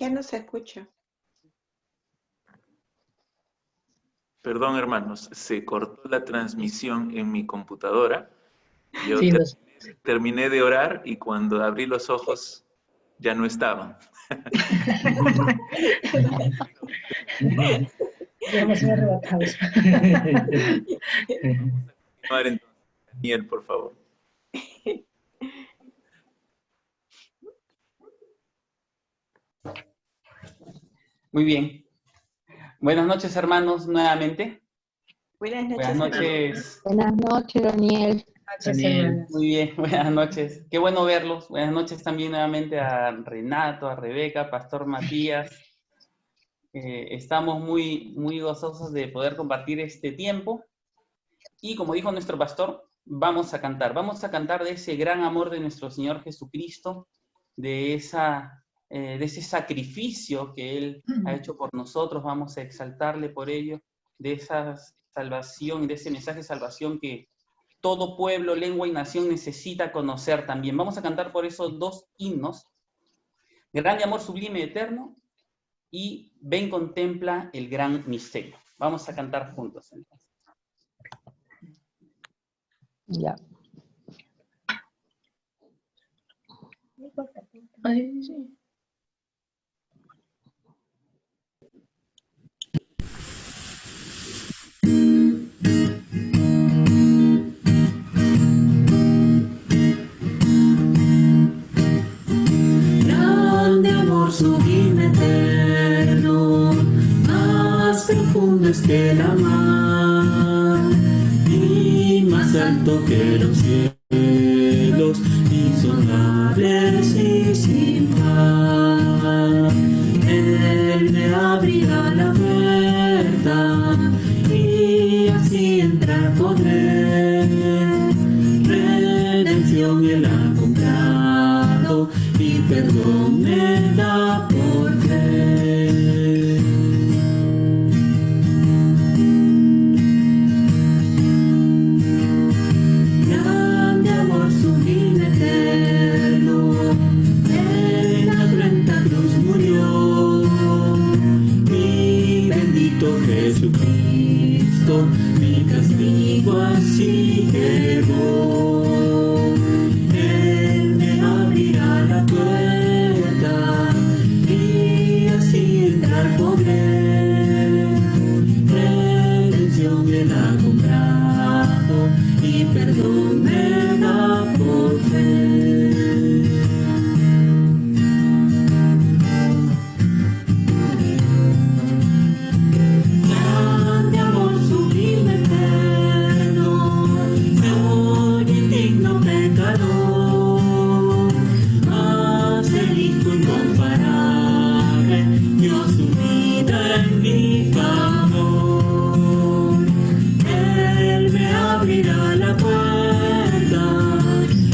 Ya no se escucha. Perdón, hermanos, se cortó la transmisión en mi computadora. Yo Sí, terminé de orar y cuando abrí los ojos ya no estaban. ya hemos sido arrebatados. Continuar entonces, Daniel, por favor. Muy bien. Buenas noches, hermanos, nuevamente. Buenas noches. Buenas noches. Buenas noches, Daniel. Daniel. Muy bien, buenas noches. Qué bueno verlos. Buenas noches también nuevamente a Renato, a Rebeca, Pastor Matías. Estamos muy gozosos de poder compartir este tiempo. Y como dijo nuestro pastor, vamos a cantar. Vamos a cantar de ese gran amor de nuestro Señor Jesucristo, de ese sacrificio que Él ha hecho por nosotros. Vamos a exaltarle por ello, de esa salvación, de ese mensaje de salvación que todo pueblo, lengua y nación necesita conocer también. Vamos a cantar por esos dos himnos: Grande amor sublime eterno y Ven contempla el gran misterio. Vamos a cantar juntos entonces. Ya. Ay, sí. Grande amor sublime eterno, más profundo es que el mar, y más alto que los cielos, insondables y sin par. Él me abrirá la puerta y así entrar podré. Redención Él ha comprado y perdón me da por fe. Grande amor sublime eterno, en la cruenta cruz murió mi bendito Jesucristo, mi castigo así llevó. Él me abrirá la puerta y así entrar podré. Redención Él ha comprado y perdón me da por fe. Grande amor sublime eterno, soy indigno pecador, mas el Hijo incomparable dio su vida en mi favor. Él me abrirá la puerta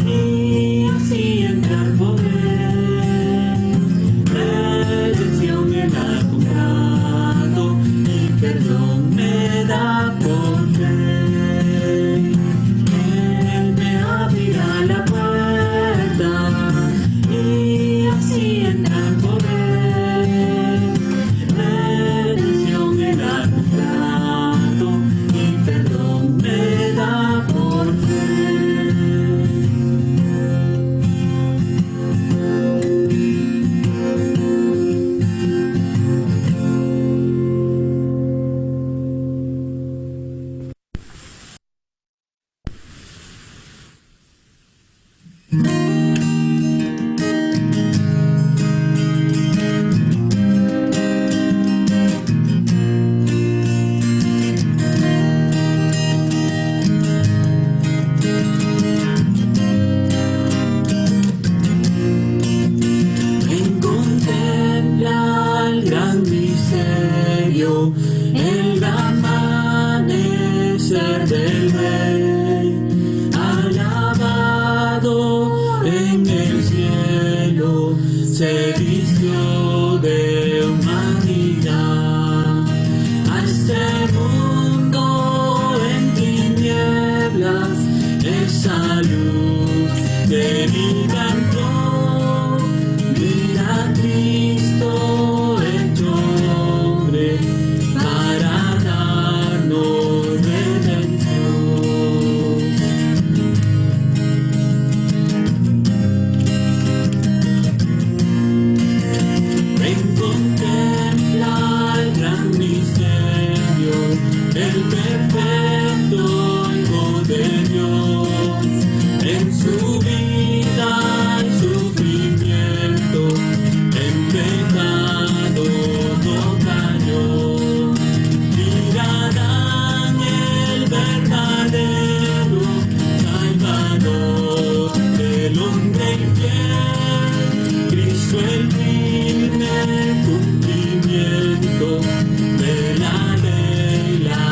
y así entrar podré. Redención Él ha comprado y perdón me da por fe. Él me abrirá la puerta y así entrar podré. Redención Él ha comprado y perdón me da por fe. Ven, contempla el gran misterio, el amanecer del Rey, alabado en el cielo, se vistió de humanidad. A este mundo en tinieblas, esa luz de vida entró. Mira a Cristo fiel, Cristo el firme cumplimiento de la ley, la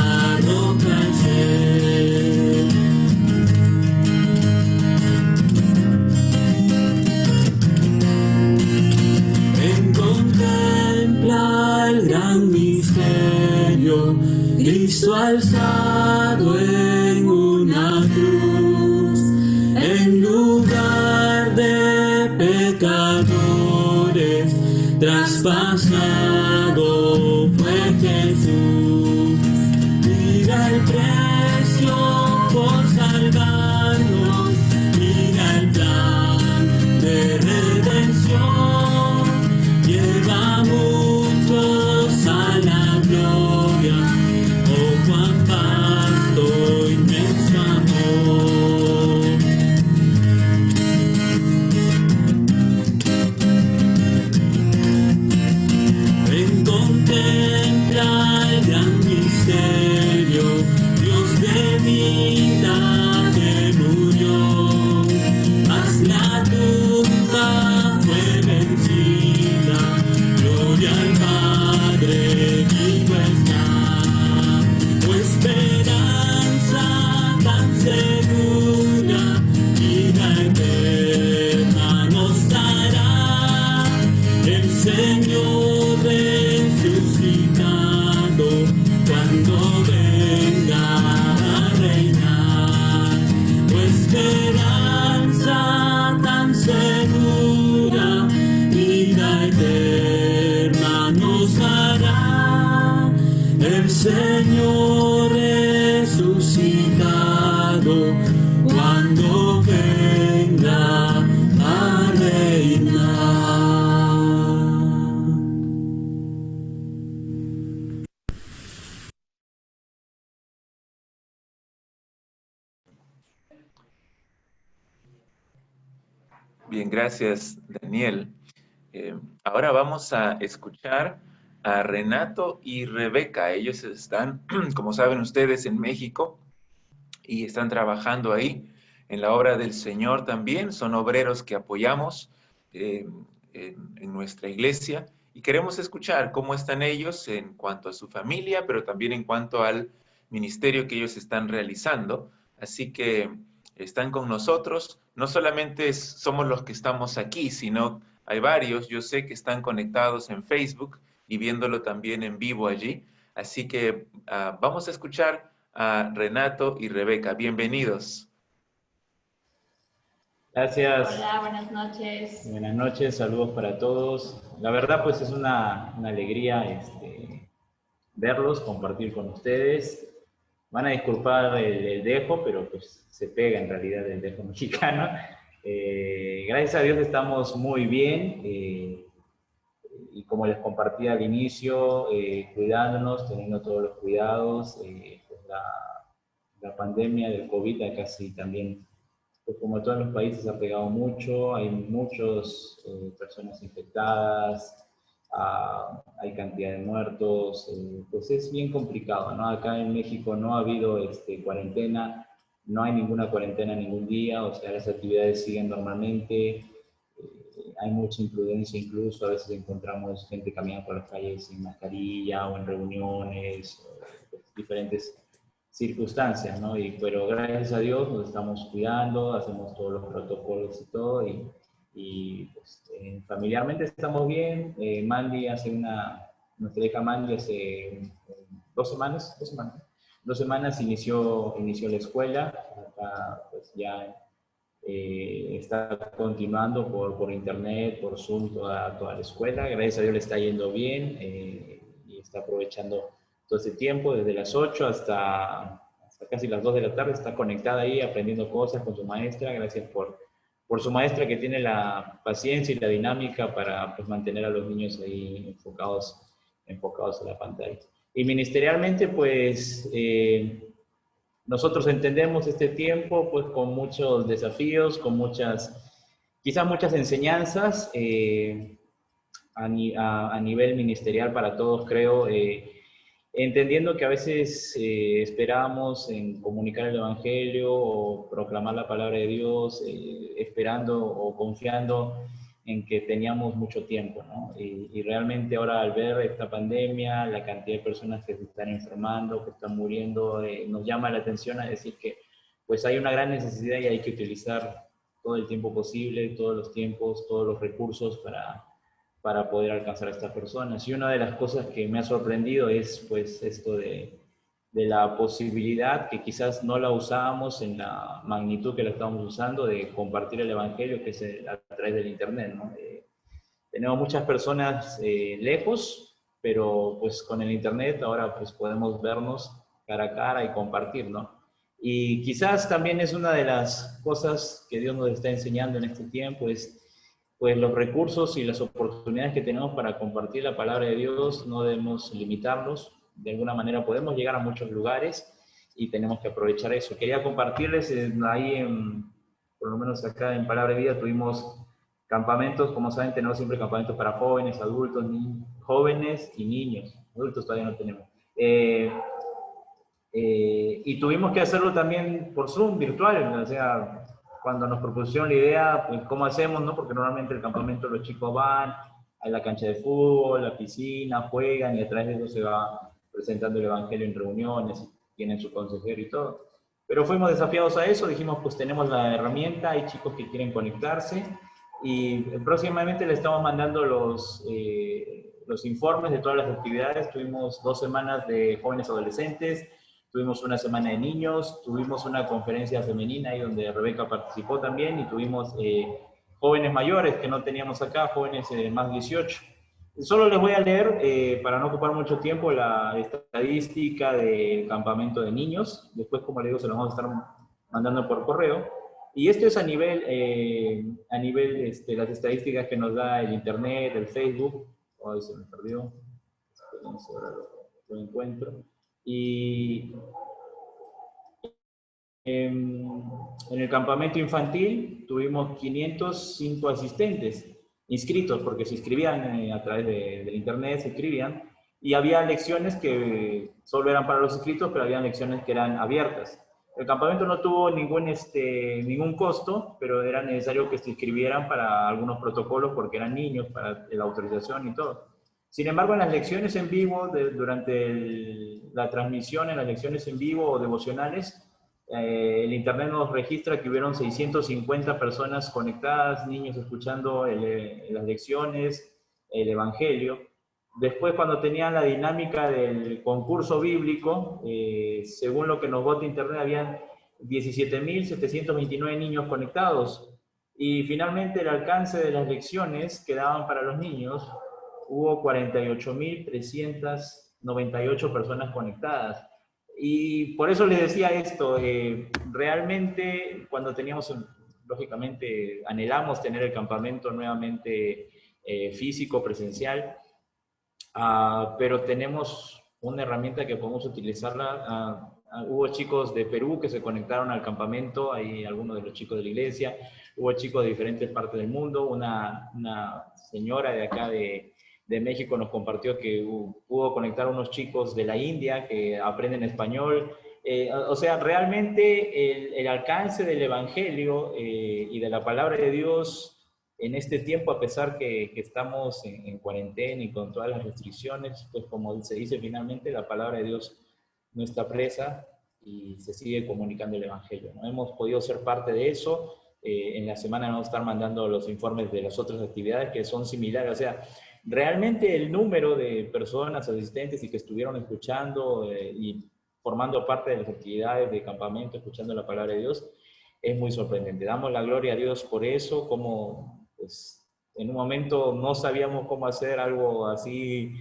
roca al ser. Contempla el gran misterio, Cristo alzado en una cruz, en lugar de pecadores, traspasado fue Jesús. Mira el precio por salvarnos, mira el plan de redención. Lleva muchos a la gloria, oh cuán vasto, inmenso amor. Ven, contempla el gran misterio, Dios de vida que murió, mas la tumba fue vencida. Gloria al Padre, vivo está, oh esperanza tan segura, vida eterna nos dará el Señor resucitado cuando venga a reinar. Oh esperanza tan segura, vida eterna nos dará el Señor resucitado cuando venga a reinar. Bien, gracias, Daniel. Ahora vamos a escuchar a Renato y Rebeca. Ellos están, como saben ustedes, en México y están trabajando ahí en la obra del Señor también. Son obreros que apoyamos en nuestra iglesia y queremos escuchar cómo están ellos en cuanto a su familia, pero también en cuanto al ministerio que ellos están realizando. Así que están con nosotros. No solamente somos los que estamos aquí, sino hay varios, yo sé que están conectados en Facebook y viéndolo también en vivo allí. Así que vamos a escuchar a Renato y Rebeca. Bienvenidos. Gracias. Hola, buenas noches. Buenas noches, saludos para todos. La verdad, pues es una alegría verlos, compartir con ustedes. Van a disculpar el dejo, pero pues se pega en realidad el dejo mexicano. Gracias a Dios estamos muy bien y como les compartí al inicio, cuidándonos, teniendo todos los cuidados. Pues la pandemia del COVID acá sí también, pues como en todos los países, ha pegado mucho. Hay muchas personas infectadas, hay cantidad de muertos, pues es bien complicado, ¿no? Acá en México no ha habido cuarentena, no hay ninguna cuarentena ningún día, o sea, las actividades siguen normalmente, hay mucha imprudencia incluso, a veces encontramos gente caminando por las calles sin mascarilla o en reuniones, pues, diferentes circunstancias, ¿no? Pero gracias a Dios nos estamos cuidando, hacemos todos los protocolos y todo, y pues, familiarmente estamos bien. Mandy nuestra hija Mandy hace 2 semanas inició la escuela. Acá, pues ya está continuando por internet, por Zoom, toda la escuela. Gracias a Dios le está yendo bien y está aprovechando todo ese tiempo, desde las 8 hasta casi las 2 de la tarde, está conectada ahí aprendiendo cosas con su maestra. Gracias por su maestra, que tiene la paciencia y la dinámica para pues, mantener a los niños ahí enfocados en la pantalla. Y ministerialmente, pues, nosotros entendemos este tiempo pues con muchos desafíos, con quizás muchas enseñanzas a nivel ministerial para todos, creo. entendiendo que a veces esperábamos en comunicar el Evangelio o proclamar la palabra de Dios, esperando o confiando en que teníamos mucho tiempo, ¿no? Y realmente ahora al ver esta pandemia, la cantidad de personas que se están enfermando, que están muriendo, nos llama la atención a decir que pues hay una gran necesidad y hay que utilizar todo el tiempo posible, todos los tiempos, todos los recursos para poder alcanzar a estas personas. Y una de las cosas que me ha sorprendido es pues esto de la posibilidad que quizás no la usábamos en la magnitud que la estamos usando de compartir el Evangelio, que es a través del Internet, ¿no? Tenemos muchas personas lejos, pero pues con el Internet ahora pues podemos vernos cara a cara y compartir, ¿no? Y quizás también es una de las cosas que Dios nos está enseñando en este tiempo, es pues los recursos y las oportunidades que tenemos para compartir la palabra de Dios, no debemos limitarlos. De alguna manera podemos llegar a muchos lugares y tenemos que aprovechar eso. Quería compartirles, ahí por lo menos acá en Palabra de Vida tuvimos campamentos, como saben tenemos siempre campamentos para jóvenes, adultos, jóvenes y niños. Adultos todavía no tenemos. Y tuvimos que hacerlo también por Zoom, virtual, o sea, cuando nos propusieron la idea, pues cómo hacemos, ¿no? Porque normalmente el campamento los chicos van a la cancha de fútbol, a la piscina, juegan y a través de eso se va presentando el Evangelio en reuniones, tienen su consejero y todo. Pero fuimos desafiados a eso, dijimos pues tenemos la herramienta, hay chicos que quieren conectarse y próximamente le estamos mandando los informes de todas las actividades. Tuvimos 2 semanas de jóvenes adolescentes, tuvimos una semana de niños, tuvimos una conferencia femenina ahí donde Rebeca participó también y tuvimos jóvenes mayores que no teníamos acá, jóvenes más 18. Solo les voy a leer, para no ocupar mucho tiempo, la estadística del campamento de niños. Después, como les digo, se los vamos a estar mandando por correo. Y esto es a nivel las estadísticas que nos da el Internet, el Facebook. Ay, se me perdió. Ahora lo encuentro. Y en el campamento infantil tuvimos 505 asistentes inscritos, porque se inscribían a través del Internet, se inscribían, y había lecciones que solo eran para los inscritos, pero había lecciones que eran abiertas. El campamento no tuvo ningún costo, pero era necesario que se inscribieran para algunos protocolos, porque eran niños, para la autorización y todo. Sin embargo, en las lecciones en vivo, durante la transmisión, en las lecciones en vivo o devocionales, el Internet nos registra que hubieron 650 personas conectadas, niños escuchando las lecciones, el Evangelio. Después, cuando tenían la dinámica del concurso bíblico, según lo que nos vota Internet, habían 17.729 niños conectados. Y finalmente, el alcance de las lecciones que daban para los niños, hubo 48.398 personas conectadas. Y por eso les decía esto, realmente cuando teníamos, lógicamente anhelamos tener el campamento nuevamente físico, presencial, pero tenemos una herramienta que podemos utilizarla. Hubo chicos de Perú que se conectaron al campamento, hay algunos de los chicos de la iglesia, hubo chicos de diferentes partes del mundo, una señora de acá de México nos compartió que pudo conectar a unos chicos de la India que aprenden español. O sea, realmente el alcance del Evangelio y de la palabra de Dios en este tiempo, a pesar que estamos en cuarentena y con todas las restricciones, pues como se dice finalmente, la palabra de Dios no está presa y se sigue comunicando el Evangelio, ¿no? Hemos podido ser parte de eso. En la semana vamos a estar mandando los informes de las otras actividades que son similares. O sea, realmente el número de personas asistentes y que estuvieron escuchando y formando parte de las actividades de campamento, escuchando la palabra de Dios, es muy sorprendente. Damos la gloria a Dios por eso, como pues, en un momento no sabíamos cómo hacer algo así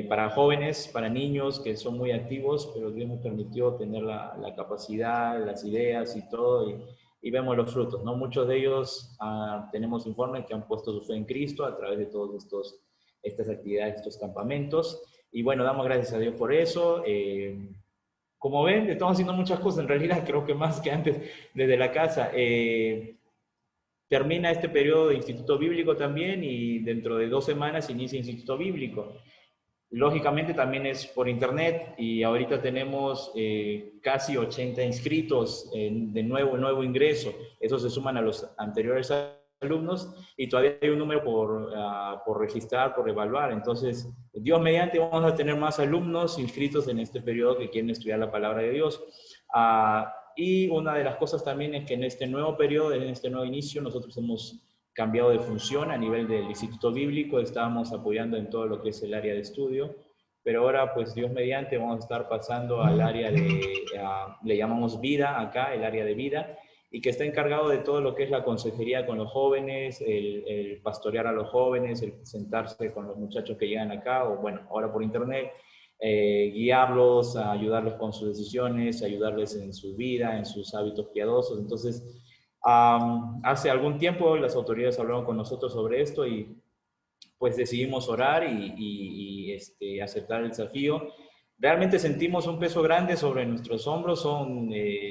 para jóvenes, para niños que son muy activos, pero Dios nos permitió tener la capacidad, las ideas y todo, y vemos los frutos, ¿no? Muchos de ellos tenemos informes que han puesto su fe en Cristo a través de todas estas actividades, estos campamentos. Y bueno, damos gracias a Dios por eso. Como ven, estamos haciendo muchas cosas, en realidad creo que más que antes desde la casa. Termina este periodo de Instituto Bíblico también y dentro de 2 semanas inicia Instituto Bíblico. Lógicamente también es por internet y ahorita tenemos casi 80 inscritos de nuevo ingreso. Esos se suman a los anteriores alumnos y todavía hay un número por registrar, por evaluar. Entonces, Dios mediante, vamos a tener más alumnos inscritos en este periodo que quieren estudiar la palabra de Dios. Y una de las cosas también es que en este nuevo periodo, en este nuevo inicio, nosotros hemos cambiado de función a nivel del Instituto Bíblico, estábamos apoyando en todo lo que es el área de estudio, pero ahora, pues Dios mediante, vamos a estar pasando al área le llamamos vida acá, el área de vida, y que está encargado de todo lo que es la consejería con los jóvenes, el pastorear a los jóvenes, el sentarse con los muchachos que llegan acá, o bueno, ahora por internet, guiarlos, ayudarlos con sus decisiones, ayudarles en su vida, en sus hábitos piadosos. Entonces, hace algún tiempo las autoridades hablaron con nosotros sobre esto y pues decidimos orar y aceptar el desafío. Realmente sentimos un peso grande sobre nuestros hombros,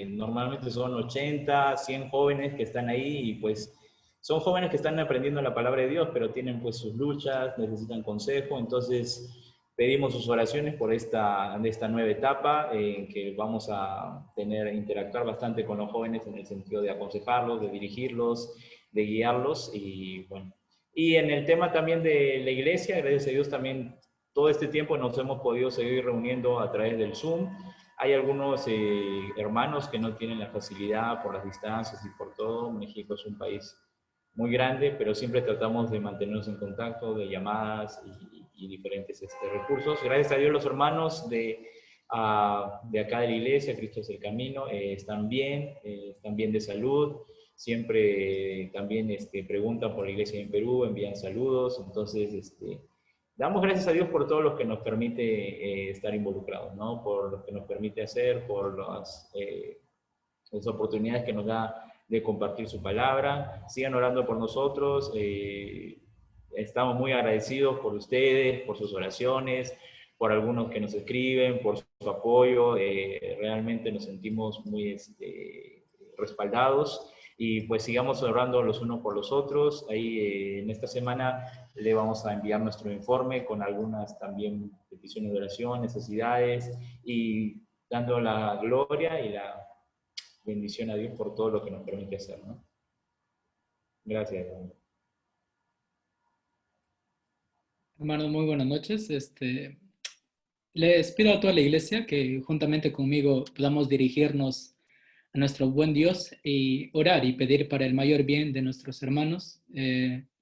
normalmente son 80, 100 jóvenes que están ahí y pues son jóvenes que están aprendiendo la palabra de Dios, pero tienen pues sus luchas, necesitan consejo, entonces pedimos sus oraciones por esta nueva etapa en que vamos a interactuar bastante con los jóvenes en el sentido de aconsejarlos, de dirigirlos, de guiarlos y bueno. Y en el tema también de la iglesia, gracias a Dios también todo este tiempo nos hemos podido seguir reuniendo a través del Zoom. Hay algunos hermanos que no tienen la facilidad por las distancias y por todo. México es un país muy grande, pero siempre tratamos de mantenernos en contacto, de llamadas y diferentes recursos. Gracias a Dios los hermanos de acá de la iglesia, Cristo es el Camino, están bien de salud. Siempre también preguntan por la iglesia en Perú, envían saludos. Entonces, damos gracias a Dios por todo lo que nos permite estar involucrados, ¿no? Por lo que nos permite hacer, por las oportunidades que nos da de compartir su palabra. Sigan orando por nosotros. Estamos muy agradecidos por ustedes, por sus oraciones, por algunos que nos escriben, por su apoyo. Realmente nos sentimos muy respaldados. Y pues sigamos orando los unos por los otros. Ahí en esta semana le vamos a enviar nuestro informe con algunas también peticiones de oración, necesidades y dando la gloria y la bendición a Dios por todo lo que nos permite hacer, ¿no? Gracias. Hermanos, muy buenas noches. Les pido a toda la iglesia que juntamente conmigo podamos dirigirnos a nuestro buen Dios y orar y pedir para el mayor bien de nuestros hermanos,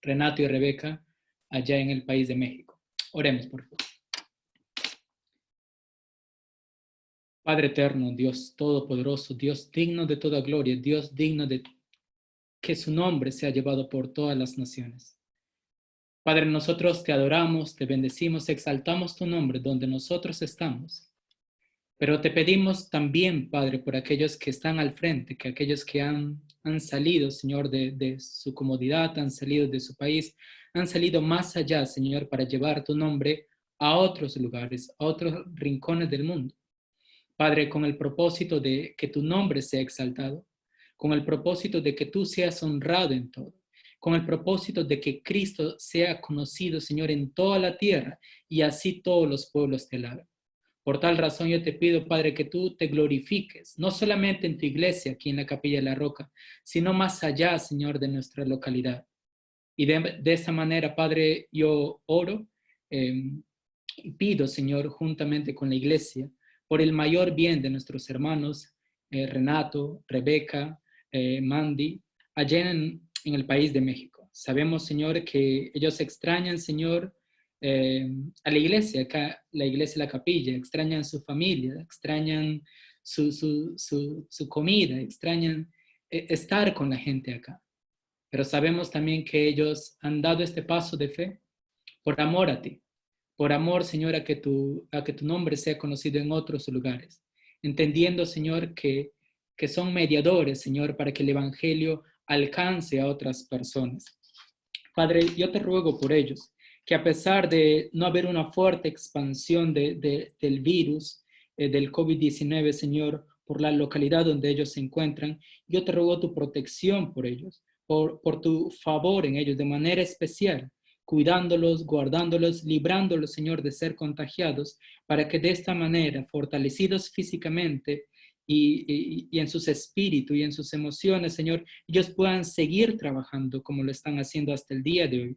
Renato y Rebeca, allá en el país de México. Oremos, por favor. Padre eterno, Dios todopoderoso, Dios digno de toda gloria, Dios digno de que su nombre sea llevado por todas las naciones. Padre, nosotros te adoramos, te bendecimos, exaltamos tu nombre donde nosotros estamos. Pero te pedimos también, Padre, por aquellos que están al frente, que aquellos que han salido, Señor, de su comodidad, han salido de su país, han salido más allá, Señor, para llevar tu nombre a otros lugares, a otros rincones del mundo. Padre, con el propósito de que tu nombre sea exaltado, con el propósito de que tú seas honrado en todo, con el propósito de que Cristo sea conocido, Señor, en toda la tierra y así todos los pueblos te alaben. Por tal razón yo te pido, Padre, que tú te glorifiques, no solamente en tu iglesia, aquí en la Capilla de la Roca, sino más allá, Señor, de nuestra localidad. Y de esa manera, Padre, yo oro y pido, Señor, juntamente con la iglesia, por el mayor bien de nuestros hermanos, Renato, Rebeca, Mandy, allá en el país de México. Sabemos, Señor, que ellos extrañan, Señor, a la iglesia, acá, la iglesia, la capilla, extrañan su familia, extrañan su comida, extrañan estar con la gente acá. Pero sabemos también que ellos han dado este paso de fe por amor a ti, por amor, Señor, a que tu nombre sea conocido en otros lugares, entendiendo, Señor, que son mediadores, Señor, para que el evangelio alcance a otras personas. Padre, yo te ruego por ellos, que a pesar de no haber una fuerte expansión del virus, del COVID-19, Señor, por la localidad donde ellos se encuentran, yo te ruego tu protección por ellos, por tu favor en ellos de manera especial, cuidándolos, guardándolos, librándolos, Señor, de ser contagiados, para que de esta manera, fortalecidos físicamente y en sus espíritus y en sus emociones, Señor, ellos puedan seguir trabajando como lo están haciendo hasta el día de hoy.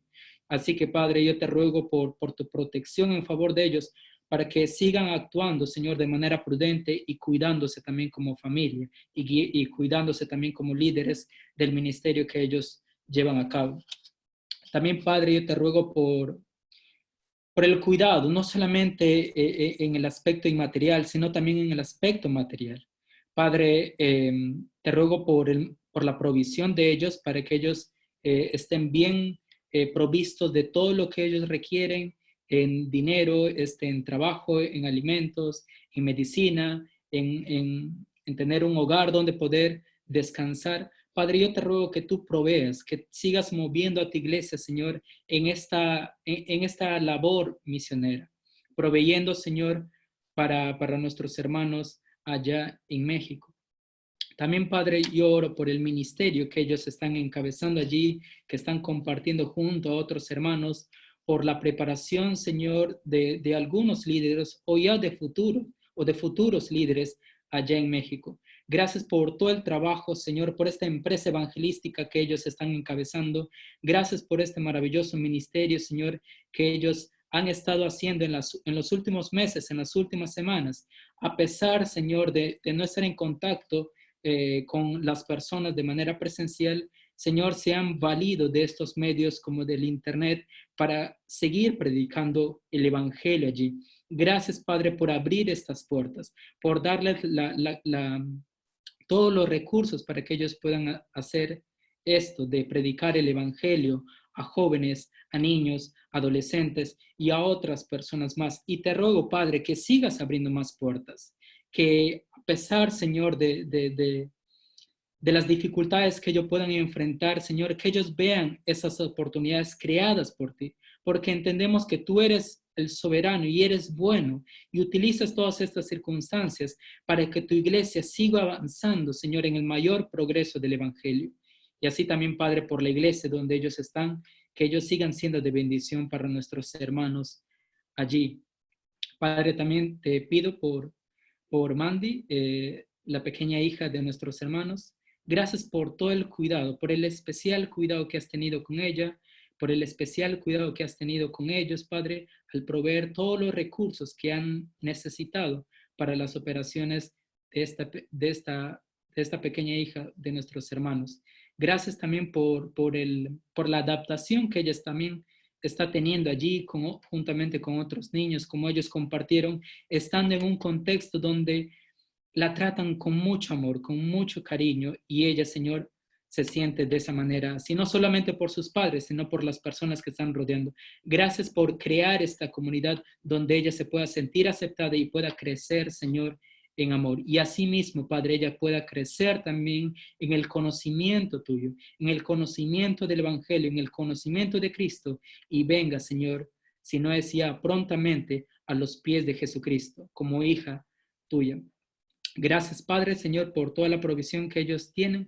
Así que, Padre, yo te ruego por tu protección en favor de ellos, para que sigan actuando, Señor, de manera prudente y cuidándose también como familia y cuidándose también como líderes del ministerio que ellos llevan a cabo. También, Padre, yo te ruego por el cuidado, no solamente en el aspecto inmaterial, sino también en el aspecto material. Padre, te ruego por la provisión de ellos, para que ellos estén bien provistos de todo lo que ellos requieren, en dinero, en trabajo, en alimentos, en medicina, en tener un hogar donde poder descansar. Padre, yo te ruego que tú proveas, que sigas moviendo a tu iglesia, Señor, en esta labor misionera, proveyendo, Señor, para nuestros hermanos allá en México. También, Padre, yo oro por el ministerio que ellos están encabezando allí, que están compartiendo junto a otros hermanos, por la preparación, Señor, de algunos líderes o ya de futuro o de futuros líderes allá en México. Gracias por todo el trabajo, Señor, por esta empresa evangelística que ellos están encabezando. Gracias por este maravilloso ministerio, Señor, que ellos han estado haciendo en los últimos meses, en las últimas semanas, a pesar, Señor, de no estar en contacto con las personas de manera presencial. Señor, se han valido de estos medios como del internet para seguir predicando el evangelio allí. Gracias, Padre, por abrir estas puertas, por darles todos los recursos para que ellos puedan hacer esto de predicar el evangelio a jóvenes, a niños, adolescentes y a otras personas más. Y te ruego, Padre, que sigas abriendo más puertas, que a pesar, Señor, de las dificultades que ellos puedan enfrentar, Señor, que ellos vean esas oportunidades creadas por ti, porque entendemos que tú eres el soberano y eres bueno y utilizas todas estas circunstancias para que tu iglesia siga avanzando, Señor, en el mayor progreso del evangelio. Y así también, Padre, por la iglesia donde ellos están, que ellos sigan siendo de bendición para nuestros hermanos allí. Padre, también te pido por Mandy, la pequeña hija de nuestros hermanos. Gracias por todo el cuidado, por el especial cuidado que has tenido con ella, por el especial cuidado que has tenido con ellos, Padre, al proveer todos los recursos que han necesitado para las operaciones de esta pequeña hija de nuestros hermanos. Gracias también por la adaptación que ellas también está teniendo allí juntamente con otros niños, como ellos compartieron, estando en un contexto donde la tratan con mucho amor, con mucho cariño, y ella, Señor, se siente de esa manera, si no solamente por sus padres, sino por las personas que están rodeando. Gracias por crear esta comunidad donde ella se pueda sentir aceptada y pueda crecer, Señor, en amor. Y asimismo, Padre, ella pueda crecer también en el conocimiento tuyo, en el conocimiento del Evangelio, en el conocimiento de Cristo, y venga, Señor, si no es ya prontamente, a los pies de Jesucristo, como hija tuya. Gracias, Padre, Señor, por toda la provisión que ellos tienen,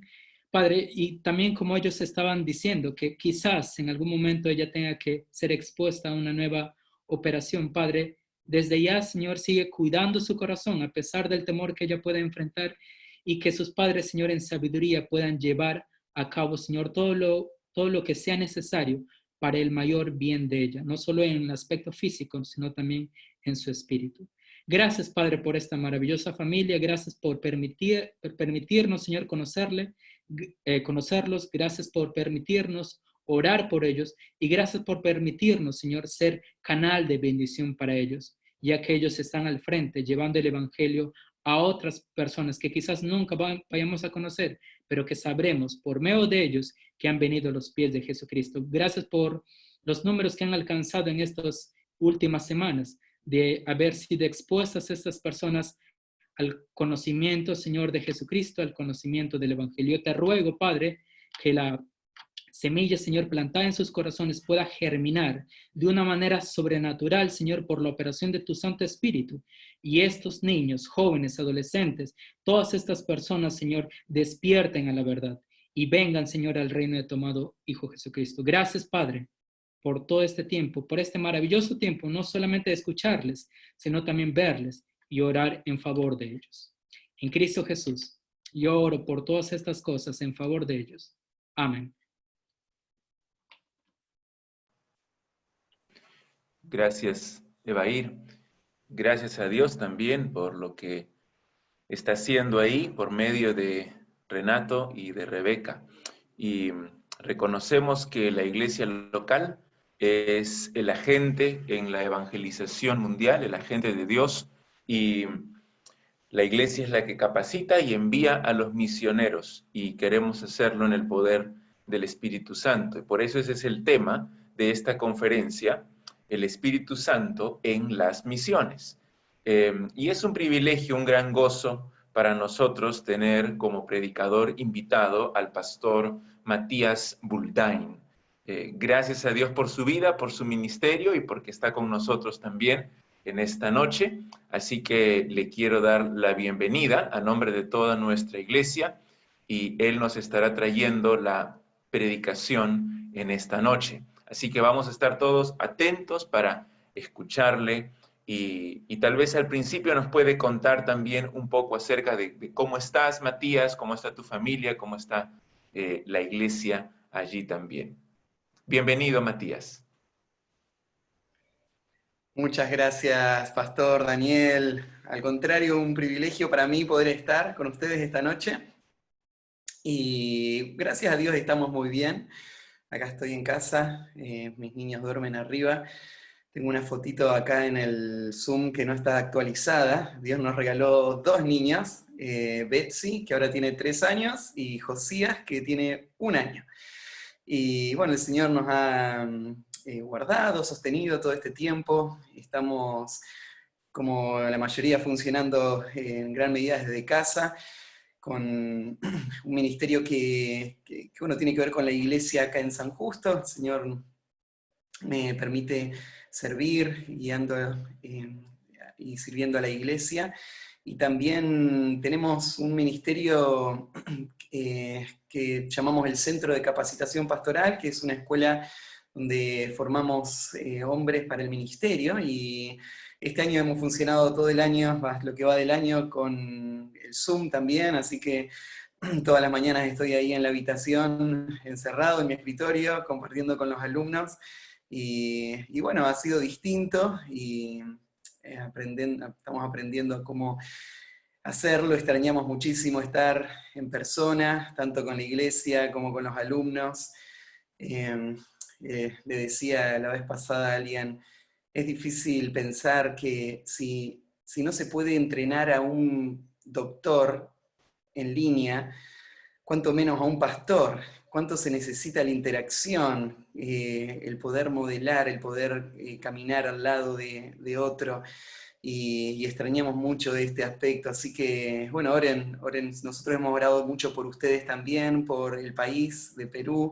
Padre, y también como ellos estaban diciendo, que quizás en algún momento ella tenga que ser expuesta a una nueva operación, Padre. Desde ya, Señor, sigue cuidando su corazón a pesar del temor que ella pueda enfrentar, y que sus padres, Señor, en sabiduría puedan llevar a cabo, Señor, todo lo que sea necesario para el mayor bien de ella, no solo en el aspecto físico, sino también en su espíritu. Gracias, Padre, por esta maravillosa familia. Gracias por permitirnos, Señor, conocerlos. Gracias por permitirnos orar por ellos, y gracias por permitirnos, Señor, ser canal de bendición para ellos, ya que ellos están al frente llevando el evangelio a otras personas que quizás nunca vayamos a conocer, pero que sabremos por medio de ellos que han venido a los pies de Jesucristo. Gracias por los números que han alcanzado en estas últimas semanas, de haber sido expuestas estas personas al conocimiento, Señor, de Jesucristo, al conocimiento del evangelio. Te ruego, Padre, que la semilla, Señor, plantada en sus corazones pueda germinar de una manera sobrenatural, Señor, por la operación de tu Santo Espíritu. Y estos niños, jóvenes, adolescentes, todas estas personas, Señor, despierten a la verdad y vengan, Señor, al reino de tu amado Hijo Jesucristo. Gracias, Padre, por todo este tiempo, por este maravilloso tiempo, no solamente de escucharles, sino también verles y orar en favor de ellos. En Cristo Jesús, yo oro por todas estas cosas en favor de ellos. Amén. Gracias, Evair. Gracias a Dios también por lo que está haciendo ahí por medio de Renato y de Rebeca. Y reconocemos que la iglesia local es el agente en la evangelización mundial, el agente de Dios, y la iglesia es la que capacita y envía a los misioneros, y queremos hacerlo en el poder del Espíritu Santo. Y por eso ese es el tema de esta conferencia, el Espíritu Santo en las misiones. Y es un privilegio, un gran gozo para nosotros tener como predicador invitado al pastor Matías Buldain. Gracias a Dios por su vida, por su ministerio y porque está con nosotros también en esta noche. Así que le quiero dar la bienvenida a nombre de toda nuestra iglesia y él nos estará trayendo la predicación en esta noche. Así que vamos a estar todos atentos para escucharle y tal vez al principio nos puede contar también un poco acerca de cómo estás, Matías, cómo está tu familia, cómo está la iglesia allí también. Bienvenido, Matías. Muchas gracias, Pastor Daniel. Al contrario, un privilegio para mí poder estar con ustedes esta noche. Y gracias a Dios estamos muy bien. Acá estoy en casa, mis niños duermen arriba. Tengo una fotito acá en el Zoom que no está actualizada. Dios nos regaló 2 niños, Betsy, que ahora tiene 3 años, y Josías, que tiene 1 año. Y bueno, el Señor nos ha guardado, sostenido todo este tiempo. Estamos, como la mayoría, funcionando en gran medida desde casa, con un ministerio que uno tiene que ver con la iglesia acá en San Justo. El Señor me permite servir, guiando y sirviendo a la iglesia. Y también tenemos un ministerio que llamamos el Centro de Capacitación Pastoral, que es una escuela donde formamos hombres para el ministerio, y este año hemos funcionado todo el año, lo que va del año, con el Zoom también, así que todas las mañanas estoy ahí en la habitación, encerrado en mi escritorio, compartiendo con los alumnos, y bueno, ha sido distinto, y estamos aprendiendo cómo hacerlo. Extrañamos muchísimo estar en persona, tanto con la iglesia como con los alumnos. Le decía la vez pasada a alguien, es difícil pensar que si no se puede entrenar a un doctor en línea, cuánto menos a un pastor. Cuánto se necesita la interacción, el poder modelar, el poder caminar al lado de otro, y extrañamos mucho de este aspecto. Así que, bueno, oren, nosotros hemos orado mucho por ustedes también, por el país de Perú.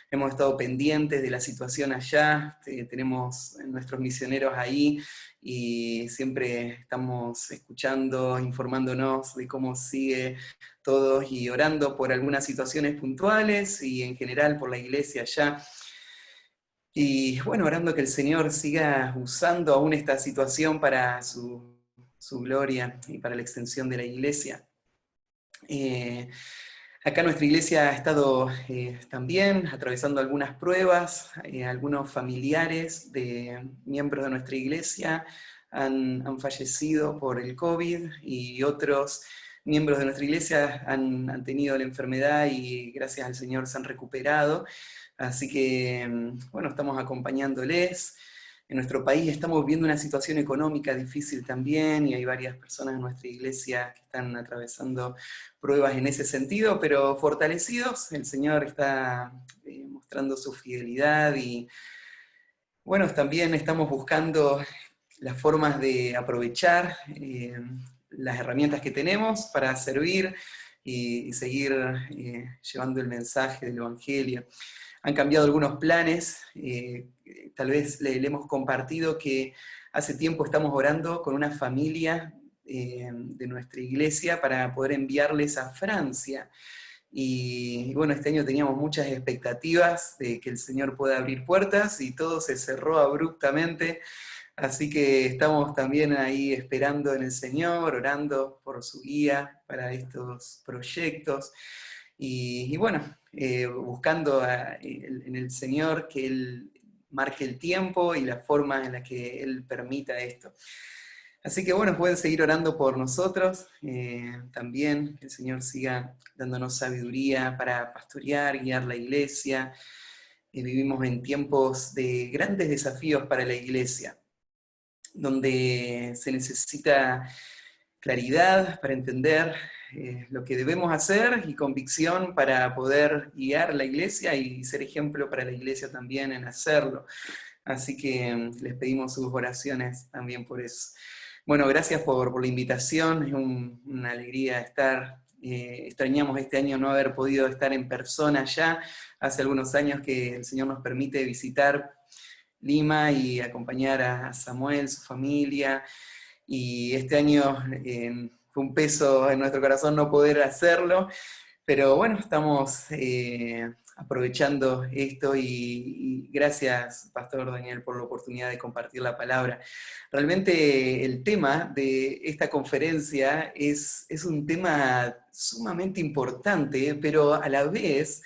Hemos estado pendientes de la situación allá, tenemos nuestros misioneros ahí, y siempre estamos escuchando, informándonos de cómo sigue todos, y orando por algunas situaciones puntuales, y en general por la iglesia allá. Y bueno, orando que el Señor siga usando aún esta situación para su gloria y para la extensión de la iglesia. Acá nuestra iglesia ha estado también atravesando algunas pruebas. Algunos familiares de miembros de nuestra iglesia han fallecido por el COVID, y otros miembros de nuestra iglesia han tenido la enfermedad y gracias al Señor se han recuperado. Así que, bueno, estamos acompañándoles. En nuestro país estamos viendo una situación económica difícil también, y hay varias personas en nuestra iglesia que están atravesando pruebas en ese sentido, pero fortalecidos. El Señor está mostrando su fidelidad, y bueno, también estamos buscando las formas de aprovechar las herramientas que tenemos para servir y seguir llevando el mensaje del Evangelio. Han cambiado algunos planes, tal vez le hemos compartido que hace tiempo estamos orando con una familia de nuestra iglesia para poder enviarles a Francia. Y bueno, este año teníamos muchas expectativas de que el Señor pueda abrir puertas y todo se cerró abruptamente. Así que estamos también ahí esperando en el Señor, orando por su guía para estos proyectos. Y bueno, buscando en el Señor que Él marque el tiempo y la forma en la que Él permita esto. Así que bueno, pueden seguir orando por nosotros, también que el Señor siga dándonos sabiduría para pastorear, guiar la iglesia. Vivimos en tiempos de grandes desafíos para la iglesia, donde se necesita claridad para entender lo que debemos hacer y convicción para poder guiar la iglesia y ser ejemplo para la iglesia también en hacerlo. Así que les pedimos sus oraciones también por eso. Bueno, gracias por la invitación, es una alegría estar. Extrañamos este año no haber podido estar en persona ya. Hace algunos años que el Señor nos permite visitar Lima y acompañar a Samuel, su familia, y este año fue un peso en nuestro corazón no poder hacerlo, pero bueno, estamos aprovechando esto y gracias, Pastor Daniel, por la oportunidad de compartir la palabra. Realmente el tema de esta conferencia es un tema sumamente importante, pero a la vez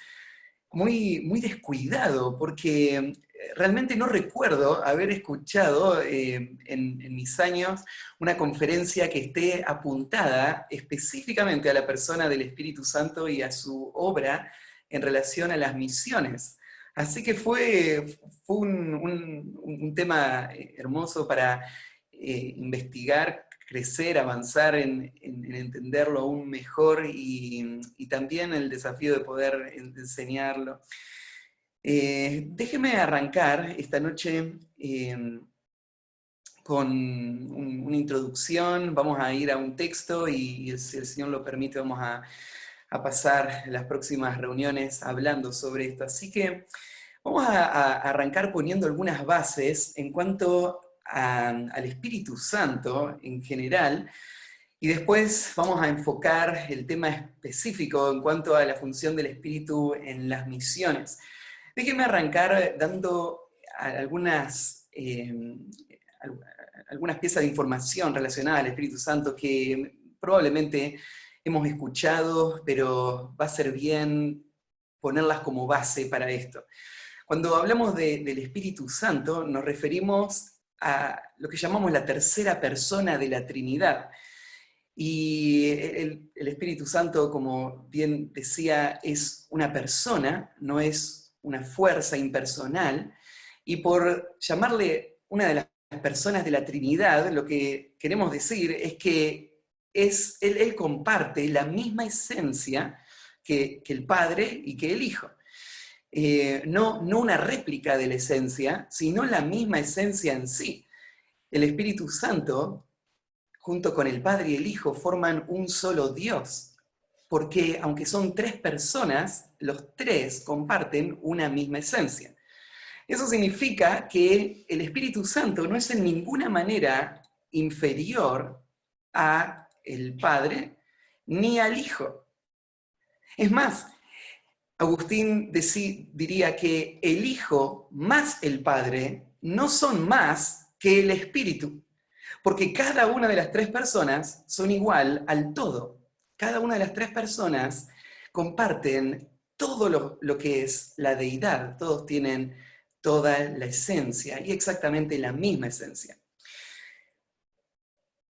muy, muy descuidado, porque realmente no recuerdo haber escuchado en mis años una conferencia que esté apuntada específicamente a la persona del Espíritu Santo y a su obra en relación a las misiones. Así que fue un tema hermoso para investigar, crecer, avanzar en entenderlo aún mejor y también el desafío de poder enseñarlo. Déjeme arrancar esta noche con una introducción. Vamos a ir a un texto y si el Señor lo permite vamos a pasar las próximas reuniones hablando sobre esto. Así que vamos a arrancar poniendo algunas bases en cuanto al Espíritu Santo en general, y después vamos a enfocar el tema específico en cuanto a la función del Espíritu en las misiones. Déjenme arrancar dando algunas piezas de información relacionadas al Espíritu Santo que probablemente hemos escuchado, pero va a ser bien ponerlas como base para esto. Cuando hablamos del Espíritu Santo, nos referimos a lo que llamamos la tercera persona de la Trinidad. Y el Espíritu Santo, como bien decía, es una persona, no es una fuerza impersonal, y por llamarle una de las personas de la Trinidad, lo que queremos decir es que él comparte la misma esencia que el Padre y que el Hijo. No una réplica de la esencia, sino la misma esencia en sí. El Espíritu Santo, junto con el Padre y el Hijo, forman un solo Dios, porque aunque son tres personas, los tres comparten una misma esencia. Eso significa que el Espíritu Santo no es en ninguna manera inferior a el Padre ni al Hijo. Es más, Agustín diría que el Hijo más el Padre no son más que el Espíritu, porque cada una de las tres personas son igual al todo. Cada una de las tres personas comparten todo lo que es la deidad, todos tienen toda la esencia y exactamente la misma esencia.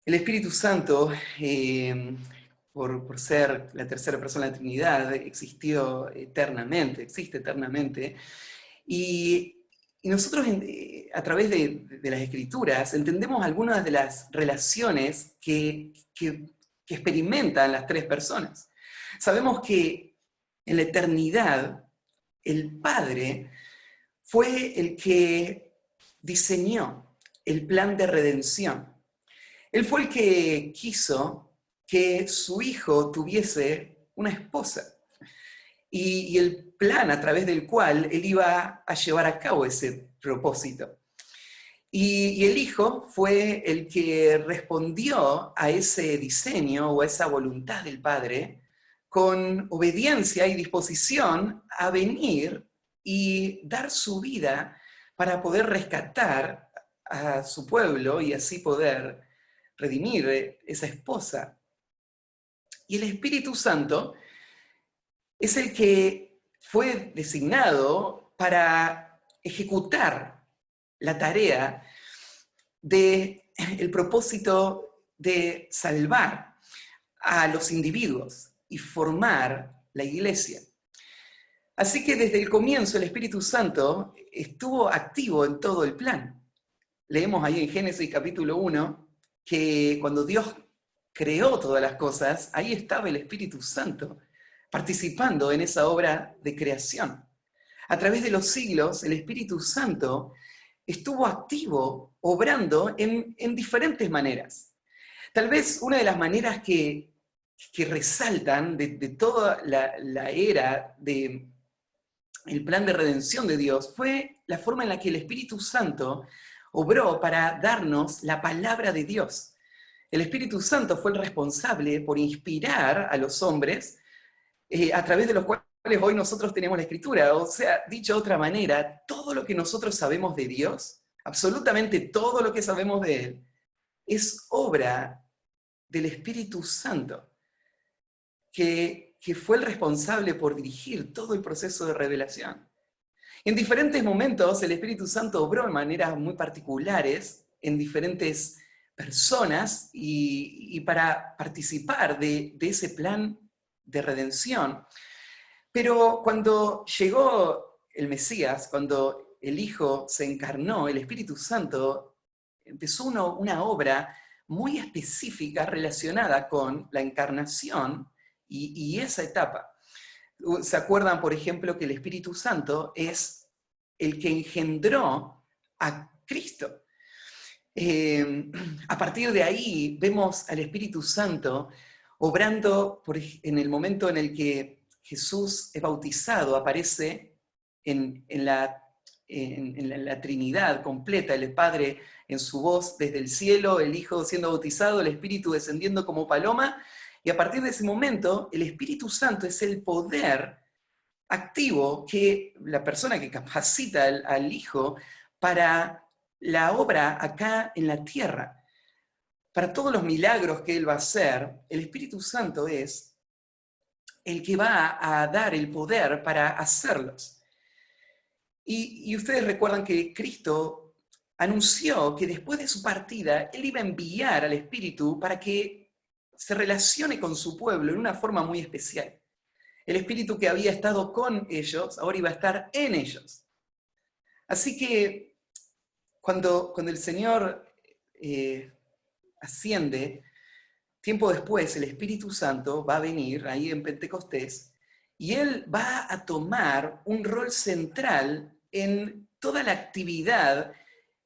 El Espíritu Santo, por ser la tercera persona de la Trinidad, existe eternamente, y nosotros a través de las Escrituras entendemos algunas de las relaciones que experimentan las tres personas. Sabemos que en la eternidad el Padre fue el que diseñó el plan de redención. Él fue el que quiso que su hijo tuviese una esposa. Y el plan a través del cual él iba a llevar a cabo ese propósito. Y el hijo fue el que respondió a ese diseño o a esa voluntad del Padre con obediencia y disposición a venir y dar su vida para poder rescatar a su pueblo y así poder redimir esa esposa. Y el Espíritu Santo es el que fue designado para ejecutar la tarea del propósito de salvar a los individuos y formar la iglesia. Así que desde el comienzo el Espíritu Santo estuvo activo en todo el plan. Leemos ahí en Génesis capítulo 1 que cuando Dios creó todas las cosas, ahí estaba el Espíritu Santo participando en esa obra de creación. A través de los siglos, el Espíritu Santo estuvo activo, obrando en diferentes maneras. Tal vez una de las maneras que resaltan de toda la era del plan de redención de Dios fue la forma en la que el Espíritu Santo obró para darnos la palabra de Dios. El Espíritu Santo fue el responsable por inspirar a los hombres a través de los cuales hoy nosotros tenemos la Escritura. O sea, dicho de otra manera, todo lo que nosotros sabemos de Dios, absolutamente todo lo que sabemos de Él, es obra del Espíritu Santo, que fue el responsable por dirigir todo el proceso de revelación. En diferentes momentos el Espíritu Santo obró de maneras muy particulares en diferentes personas y para participar de ese plan de redención. Pero cuando llegó el Mesías, cuando el Hijo se encarnó, el Espíritu Santo empezó una obra muy específica relacionada con la encarnación y esa etapa. ¿Se acuerdan, por ejemplo, que el Espíritu Santo es el que engendró a Cristo? A partir de ahí vemos al Espíritu Santo obrando en el momento en el que Jesús es bautizado, aparece en la Trinidad completa, el Padre en su voz desde el cielo, el Hijo siendo bautizado, el Espíritu descendiendo como paloma, y a partir de ese momento el Espíritu Santo es el poder activo que la persona que capacita al Hijo para la obra acá en la tierra. Para todos los milagros que Él va a hacer, el Espíritu Santo es el que va a dar el poder para hacerlos. Y ustedes recuerdan que Cristo anunció que después de su partida, Él iba a enviar al Espíritu para que se relacione con su pueblo en una forma muy especial. El Espíritu que había estado con ellos, ahora iba a estar en ellos. Así que cuando el Señor asciende, tiempo después el Espíritu Santo va a venir ahí en Pentecostés y Él va a tomar un rol central en toda la actividad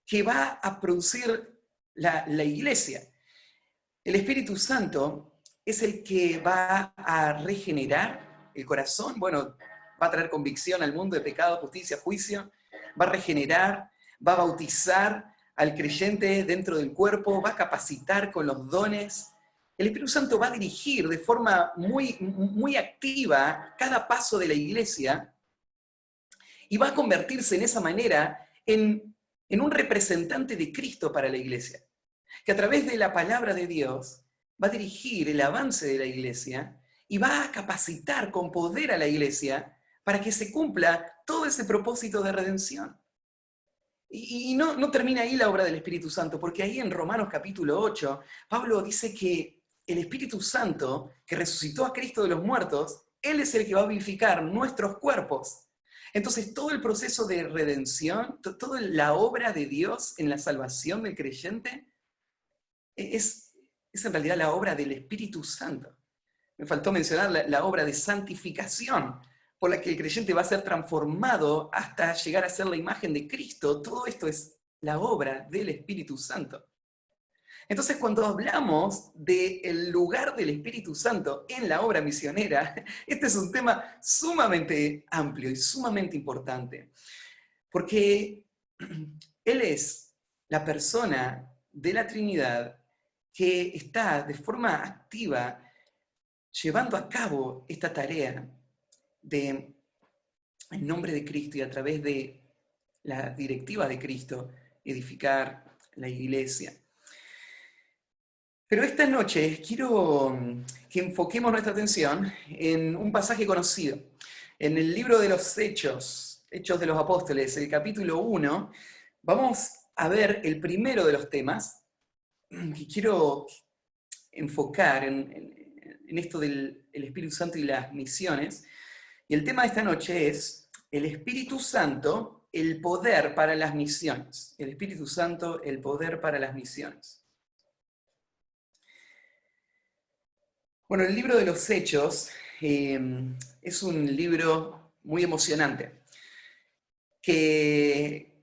que va a producir la iglesia. El Espíritu Santo es el que va a regenerar el corazón, bueno, va a traer convicción al mundo de pecado, justicia, juicio, va a regenerar, va a bautizar al creyente dentro del cuerpo, va a capacitar con los dones. El Espíritu Santo va a dirigir de forma muy, muy activa cada paso de la iglesia y va a convertirse en esa manera en un representante de Cristo para la iglesia, que a través de la palabra de Dios va a dirigir el avance de la iglesia y va a capacitar con poder a la iglesia para que se cumpla todo ese propósito de redención. Y no termina ahí la obra del Espíritu Santo, porque ahí en Romanos capítulo 8, Pablo dice que el Espíritu Santo, que resucitó a Cristo de los muertos, Él es el que va a vivificar nuestros cuerpos. Entonces todo el proceso de redención, toda la obra de Dios en la salvación del creyente, es en realidad la obra del Espíritu Santo. Me faltó mencionar la obra de santificación, por la que el creyente va a ser transformado hasta llegar a ser la imagen de Cristo. Todo esto es la obra del Espíritu Santo. Entonces, cuando hablamos del lugar del Espíritu Santo en la obra misionera, este es un tema sumamente amplio y sumamente importante, porque Él es la persona de la Trinidad que está de forma activa llevando a cabo esta tarea de, en nombre de Cristo y a través de las directivas de Cristo, edificar la iglesia. Pero esta noche quiero que enfoquemos nuestra atención en un pasaje conocido. En el libro de los Hechos, Hechos de los Apóstoles, el capítulo 1, vamos a ver el primero de los temas que quiero enfocar en esto del Espíritu Santo y las misiones. Y el tema de esta noche es el Espíritu Santo, el poder para las misiones. El Espíritu Santo, el poder para las misiones. Bueno, el libro de los Hechos es un libro muy emocionante, que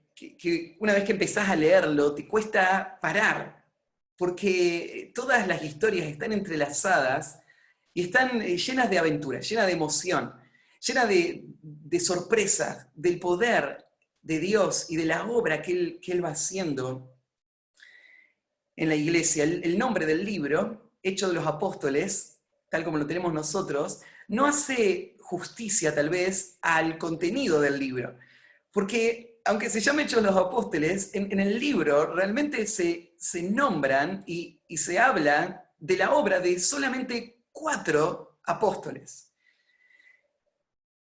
una vez que empezás a leerlo te cuesta parar, porque todas las historias están entrelazadas y están llenas de aventuras, llenas de emoción, llenas de sorpresas, del poder de Dios y de la obra que Él va haciendo en la iglesia. El nombre del libro, Hechos de los Apóstoles, tal como lo tenemos nosotros, no hace justicia tal vez al contenido del libro. Porque aunque se llame Hechos de los Apóstoles, en el libro realmente se nombran y se habla de la obra de solamente 4 apóstoles.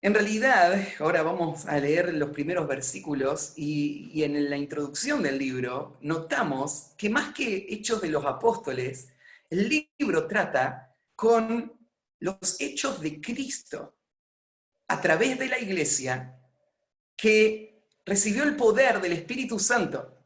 En realidad, ahora vamos a leer los primeros versículos y en la introducción del libro notamos que más que Hechos de los Apóstoles, el libro trata con los hechos de Cristo a través de la iglesia que recibió el poder del Espíritu Santo.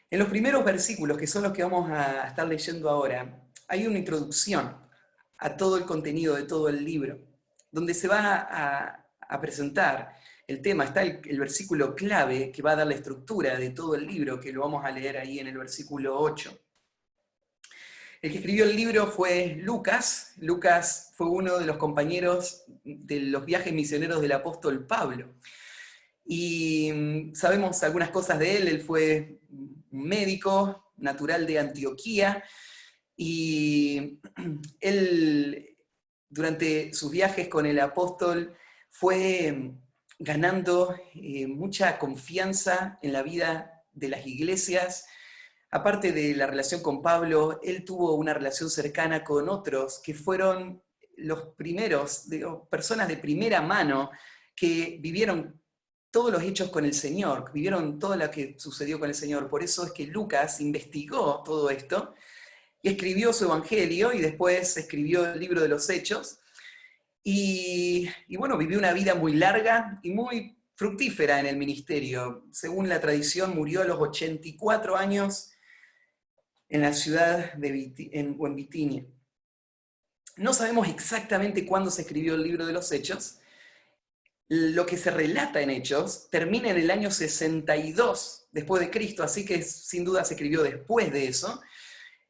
En los primeros versículos, que son los que vamos a estar leyendo ahora, hay una introducción a todo el contenido de todo el libro, donde se va a presentar el tema. Está el versículo clave que va a dar la estructura de todo el libro, que lo vamos a leer ahí en el versículo 8. El que escribió el libro fue Lucas. Lucas fue uno de los compañeros de los viajes misioneros del apóstol Pablo. Y sabemos algunas cosas de él. Él fue un médico natural de Antioquía, y él, durante sus viajes con el apóstol, fue ganando mucha confianza en la vida de las iglesias. Aparte de la relación con Pablo, él tuvo una relación cercana con otros que fueron los primeros, personas de primera mano que vivieron todos los hechos con el Señor, vivieron todo lo que sucedió con el Señor. Por eso es que Lucas investigó todo esto y escribió su evangelio, y después escribió el libro de los Hechos. Y bueno, vivió una vida muy larga y muy fructífera en el ministerio. Según la tradición, murió a los 84 años en la ciudad en Bitinia. No sabemos exactamente cuándo se escribió el libro de los Hechos. Lo que se relata en Hechos termina en el año 62 después de Cristo, así que sin duda se escribió después de eso.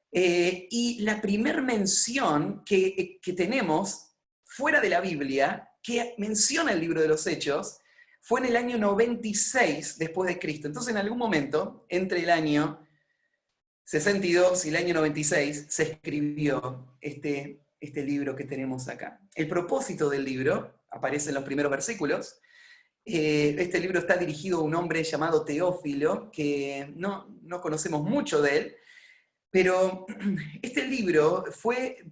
Y la primer mención que tenemos fuera de la Biblia, que menciona el libro de los Hechos, fue en el año 96 después de Cristo. Entonces, en algún momento, entre el año 62 y el año 96, se escribió este libro que tenemos acá. El propósito del libro aparece en los primeros versículos. Este libro está dirigido a un hombre llamado Teófilo, que no conocemos mucho de él, pero este libro fue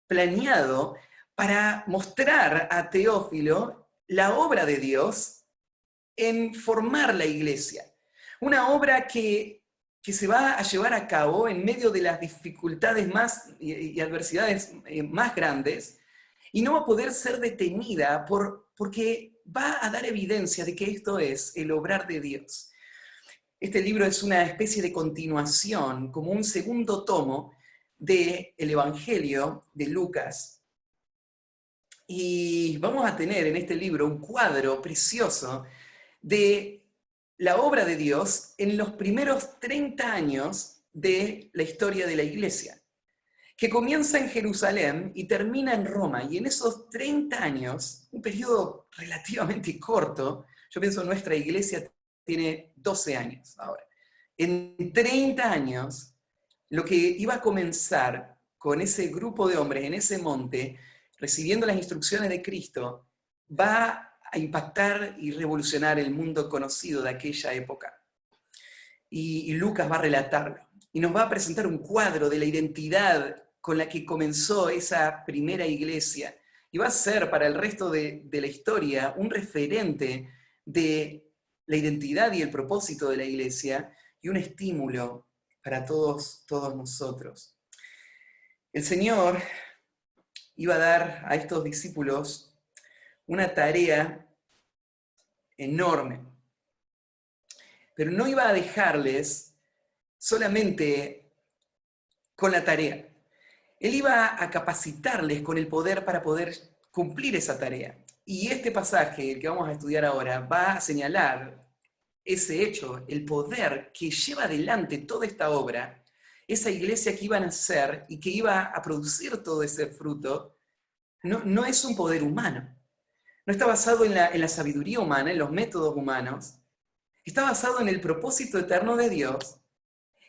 planeado para mostrar a Teófilo la obra de Dios en formar la iglesia. Una obra que se va a llevar a cabo en medio de las dificultades y adversidades más grandes, y no va a poder ser detenida porque va a dar evidencia de que esto es el obrar de Dios. Este libro es una especie de continuación, como un segundo tomo del Evangelio de Lucas. Y vamos a tener en este libro un cuadro precioso de la obra de Dios en los primeros 30 años de la historia de la iglesia, que comienza en Jerusalén y termina en Roma. Y en esos 30 años, un periodo relativamente corto, yo pienso nuestra iglesia tiene 12 años ahora. En 30 años, lo que iba a comenzar con ese grupo de hombres en ese monte, recibiendo las instrucciones de Cristo, va a impactar y revolucionar el mundo conocido de aquella época. Y Lucas va a relatarlo. Y nos va a presentar un cuadro de la identidad con la que comenzó esa primera iglesia. Y va a ser para el resto de la historia un referente de la identidad y el propósito de la iglesia y un estímulo para todos nosotros. El Señor iba a dar a estos discípulos una tarea enorme, pero no iba a dejarles solamente con la tarea. Él iba a capacitarles con el poder para poder cumplir esa tarea. Y este pasaje, el que vamos a estudiar ahora, va a señalar ese hecho, el poder que lleva adelante toda esta obra, esa iglesia que iban a hacer y que iba a producir todo ese fruto, no es un poder humano. No está basado en la sabiduría humana, en los métodos humanos. Está basado en el propósito eterno de Dios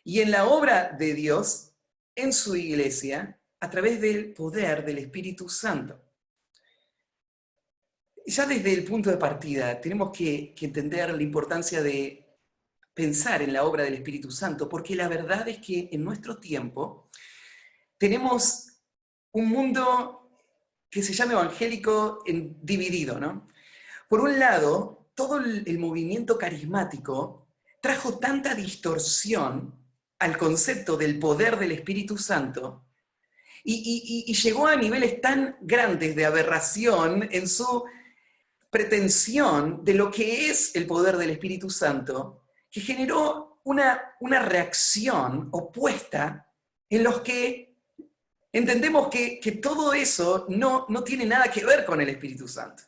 y en la obra de Dios en su iglesia a través del poder del Espíritu Santo. Ya desde el punto de partida tenemos que entender la importancia de pensar en la obra del Espíritu Santo, porque la verdad es que en nuestro tiempo tenemos un mundo que se llama evangélico dividido, ¿no? Por un lado, todo el movimiento carismático trajo tanta distorsión al concepto del poder del Espíritu Santo y llegó a niveles tan grandes de aberración en su pretensión de lo que es el poder del Espíritu Santo, que generó una reacción opuesta en los que entendemos que todo eso no tiene nada que ver con el Espíritu Santo.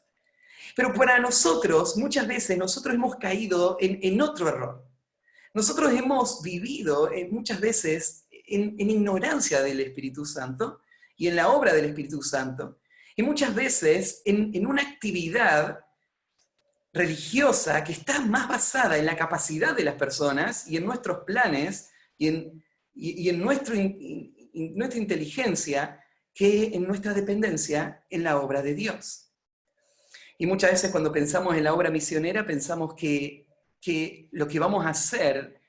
Pero para nosotros, muchas veces, nosotros hemos caído en otro error. Nosotros hemos vivido muchas veces en ignorancia del Espíritu Santo y en la obra del Espíritu Santo. Y muchas veces en una actividad religiosa que está más basada en la capacidad de las personas y en nuestros planes y en nuestra inteligencia que en nuestra dependencia en la obra de Dios. Y muchas veces cuando pensamos en la obra misionera pensamos que lo que vamos a hacer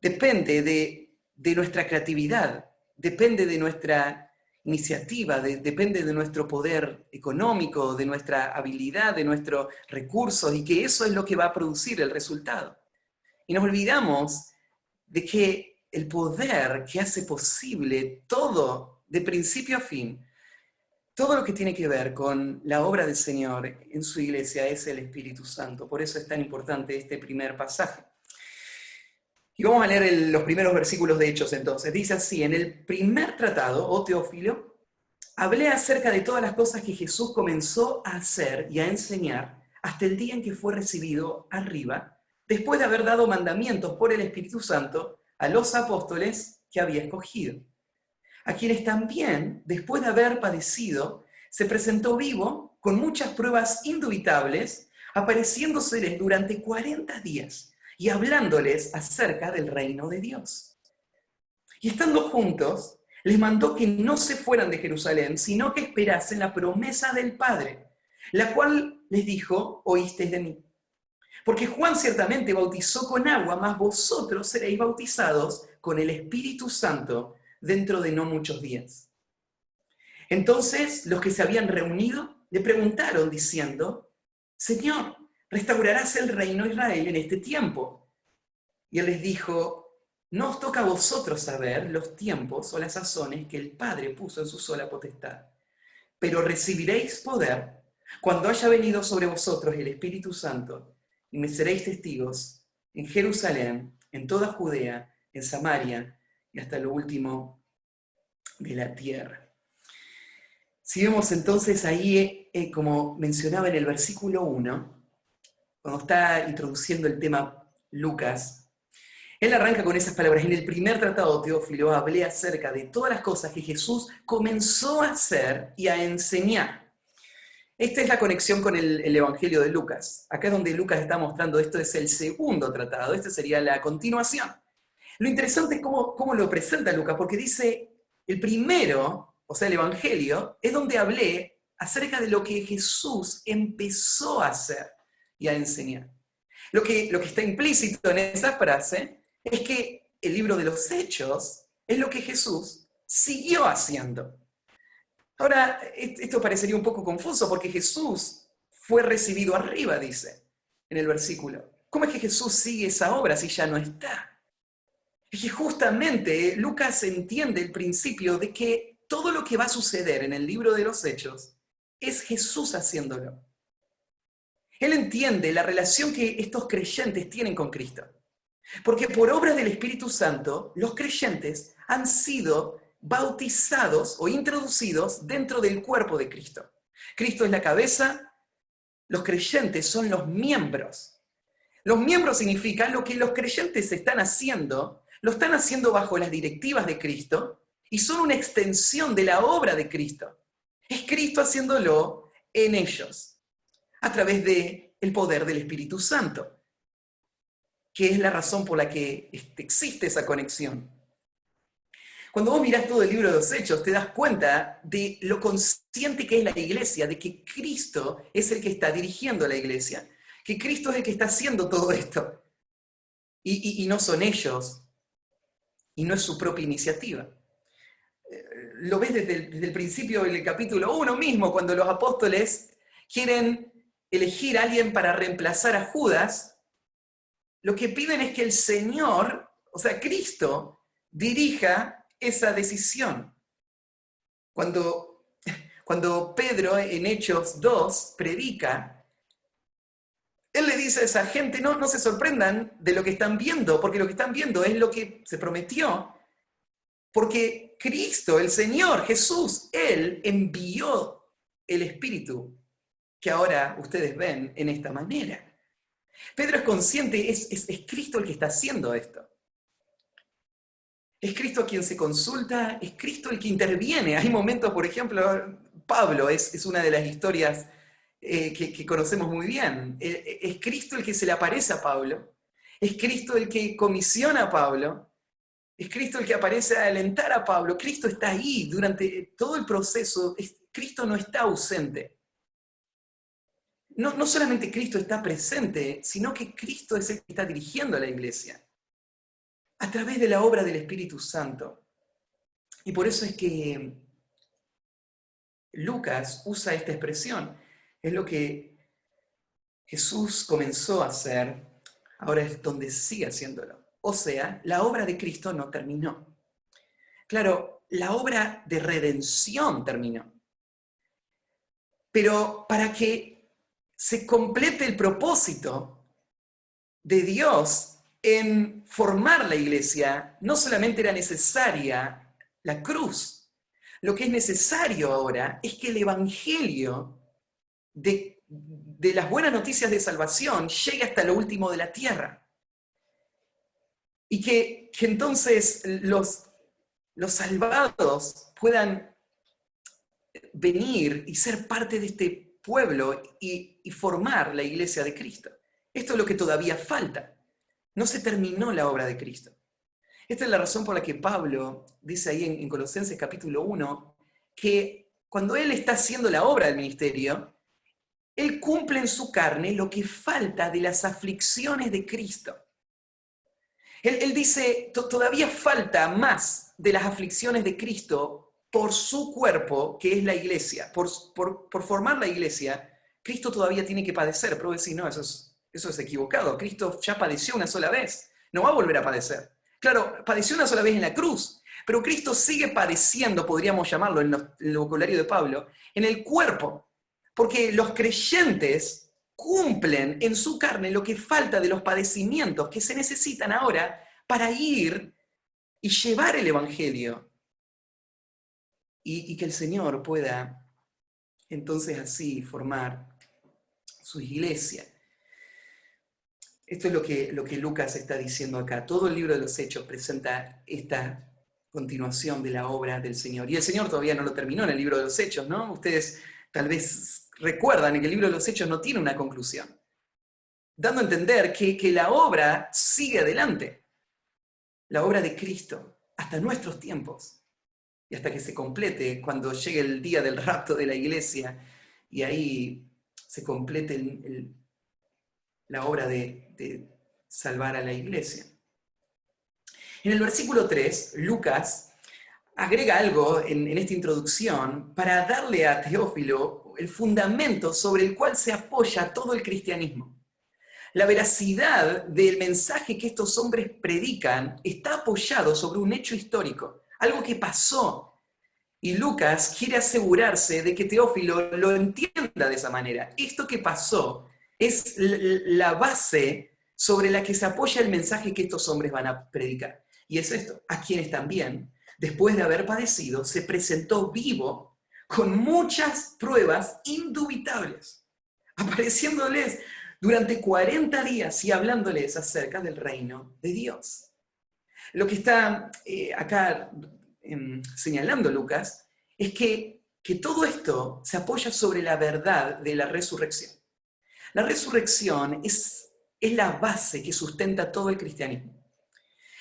depende de nuestra creatividad, depende de nuestra iniciativa, depende de nuestro poder económico, de nuestra habilidad, de nuestros recursos, y que eso es lo que va a producir el resultado. Y nos olvidamos de que el poder que hace posible todo, de principio a fin, todo lo que tiene que ver con la obra del Señor en su iglesia es el Espíritu Santo. Por eso es tan importante este primer pasaje. Y vamos a leer los primeros versículos de Hechos entonces. Dice así: en el primer tratado, oh Teófilo, hablé acerca de todas las cosas que Jesús comenzó a hacer y a enseñar hasta el día en que fue recibido arriba, después de haber dado mandamientos por el Espíritu Santo a los apóstoles que había escogido, a quienes también, después de haber padecido, se presentó vivo con muchas pruebas indubitables, apareciéndoseles durante 40 días y hablándoles acerca del reino de Dios. Y estando juntos, les mandó que no se fueran de Jerusalén, sino que esperasen la promesa del Padre, la cual les dijo: oísteis de mí. Porque Juan ciertamente bautizó con agua, mas vosotros seréis bautizados con el Espíritu Santo dentro de no muchos días. Entonces los que se habían reunido le preguntaron diciendo: Señor, ¿restaurarás el reino de Israel en este tiempo? Y él les dijo: no os toca a vosotros saber los tiempos o las sazones que el Padre puso en su sola potestad, pero recibiréis poder cuando haya venido sobre vosotros el Espíritu Santo, y me seréis testigos en Jerusalén, en toda Judea, en Samaria y hasta lo último de la tierra. Si vemos entonces ahí, como mencionaba en el versículo 1, cuando está introduciendo el tema Lucas, él arranca con esas palabras: en el primer tratado, Teófilo, hablé acerca de todas las cosas que Jesús comenzó a hacer y a enseñar. Esta es la conexión con el Evangelio de Lucas. Acá es donde Lucas está mostrando, esto es el segundo tratado, este sería la continuación. Lo interesante es cómo lo presenta Lucas, porque dice, el primero, o sea, el Evangelio, es donde hablé acerca de lo que Jesús empezó a hacer y a enseñar. Lo que está implícito en esa frase es que el libro de los Hechos es lo que Jesús siguió haciendo. Ahora, esto parecería un poco confuso porque Jesús fue recibido arriba, dice en el versículo. ¿Cómo es que Jesús sigue esa obra si ya no está? Es que justamente Lucas entiende el principio de que todo lo que va a suceder en el libro de los Hechos es Jesús haciéndolo. Él entiende la relación que estos creyentes tienen con Cristo. Porque por obra del Espíritu Santo, los creyentes han sido bautizados o introducidos dentro del cuerpo de Cristo. Cristo es la cabeza, los creyentes son los miembros. Los miembros significan lo que los creyentes están haciendo, lo están haciendo bajo las directivas de Cristo y son una extensión de la obra de Cristo. Es Cristo haciéndolo en ellos, a través del poder del Espíritu Santo, que es la razón por la que existe esa conexión. Cuando vos mirás todo el libro de los Hechos, te das cuenta de lo consciente que es la iglesia, de que Cristo es el que está dirigiendo a la iglesia, que Cristo es el que está haciendo todo esto. Y no son ellos, y no es su propia iniciativa. Lo ves desde el principio del capítulo 1 mismo, cuando los apóstoles quieren elegir a alguien para reemplazar a Judas. Lo que piden es que el Señor, o sea, Cristo, dirija esa decisión. Cuando Pedro en Hechos 2 predica, él le dice a esa gente, no se sorprendan de lo que están viendo, porque lo que están viendo es lo que se prometió. Porque Cristo, el Señor, Jesús, Él envió el Espíritu que ahora ustedes ven en esta manera. Pedro es consciente, es Cristo el que está haciendo esto. Es Cristo a quien se consulta, es Cristo el que interviene. Hay momentos, por ejemplo, Pablo es una de las historias que conocemos muy bien. Es Cristo el que se le aparece a Pablo, es Cristo el que comisiona a Pablo, es Cristo el que aparece a alentar a Pablo. Cristo está ahí durante todo el proceso, Cristo no está ausente. No solamente Cristo está presente, sino que Cristo es el que está dirigiendo a la iglesia a través de la obra del Espíritu Santo. Y por eso es que Lucas usa esta expresión. Es lo que Jesús comenzó a hacer, ahora es donde sigue haciéndolo. O sea, la obra de Cristo no terminó. Claro, la obra de redención terminó. Pero para que se complete el propósito de Dios en formar la iglesia, no solamente era necesaria la cruz. Lo que es necesario ahora es que el evangelio de las buenas noticias de salvación llegue hasta lo último de la tierra. Y que entonces los salvados puedan venir y ser parte de este pueblo y formar la iglesia de Cristo. Esto es lo que todavía falta. No se terminó la obra de Cristo. Esta es la razón por la que Pablo dice ahí en Colosenses capítulo 1, que cuando él está haciendo la obra del ministerio, él cumple en su carne lo que falta de las aflicciones de Cristo. Él dice, todavía falta más de las aflicciones de Cristo por su cuerpo, que es la iglesia. Por formar la iglesia, Cristo todavía tiene que padecer. Pero decir, no, eso es equivocado. Cristo ya padeció una sola vez, no va a volver a padecer. Claro, padeció una sola vez en la cruz, pero Cristo sigue padeciendo, podríamos llamarlo en el vocabulario de Pablo, en el cuerpo, porque los creyentes cumplen en su carne lo que falta de los padecimientos que se necesitan ahora para ir y llevar el evangelio y que el Señor pueda entonces así formar su iglesia. Esto es lo que Lucas está diciendo acá. Todo el libro de los Hechos presenta esta continuación de la obra del Señor. Y el Señor todavía no lo terminó en el libro de los Hechos, ¿no? Ustedes tal vez recuerdan que el libro de los Hechos no tiene una conclusión, dando a entender que la obra sigue adelante. la obra de Cristo hasta nuestros tiempos y hasta que se complete cuando llegue el día del rapto de la iglesia y ahí se complete la obra de salvar a la iglesia. En el versículo 3, Lucas agrega algo en esta introducción para darle a Teófilo el fundamento sobre el cual se apoya todo el cristianismo. La veracidad del mensaje que estos hombres predican está apoyado sobre un hecho histórico, algo que pasó. Y Lucas quiere asegurarse de que Teófilo lo entienda de esa manera. Esto que pasó es la base sobre la que se apoya el mensaje que estos hombres van a predicar. Y es esto, a quienes también, después de haber padecido, se presentó vivo con muchas pruebas indubitables, apareciéndoles durante 40 días y hablándoles acerca del reino de Dios. Lo que está acá señalando Lucas es que todo esto se apoya sobre la verdad de la resurrección. La resurrección es la base que sustenta todo el cristianismo.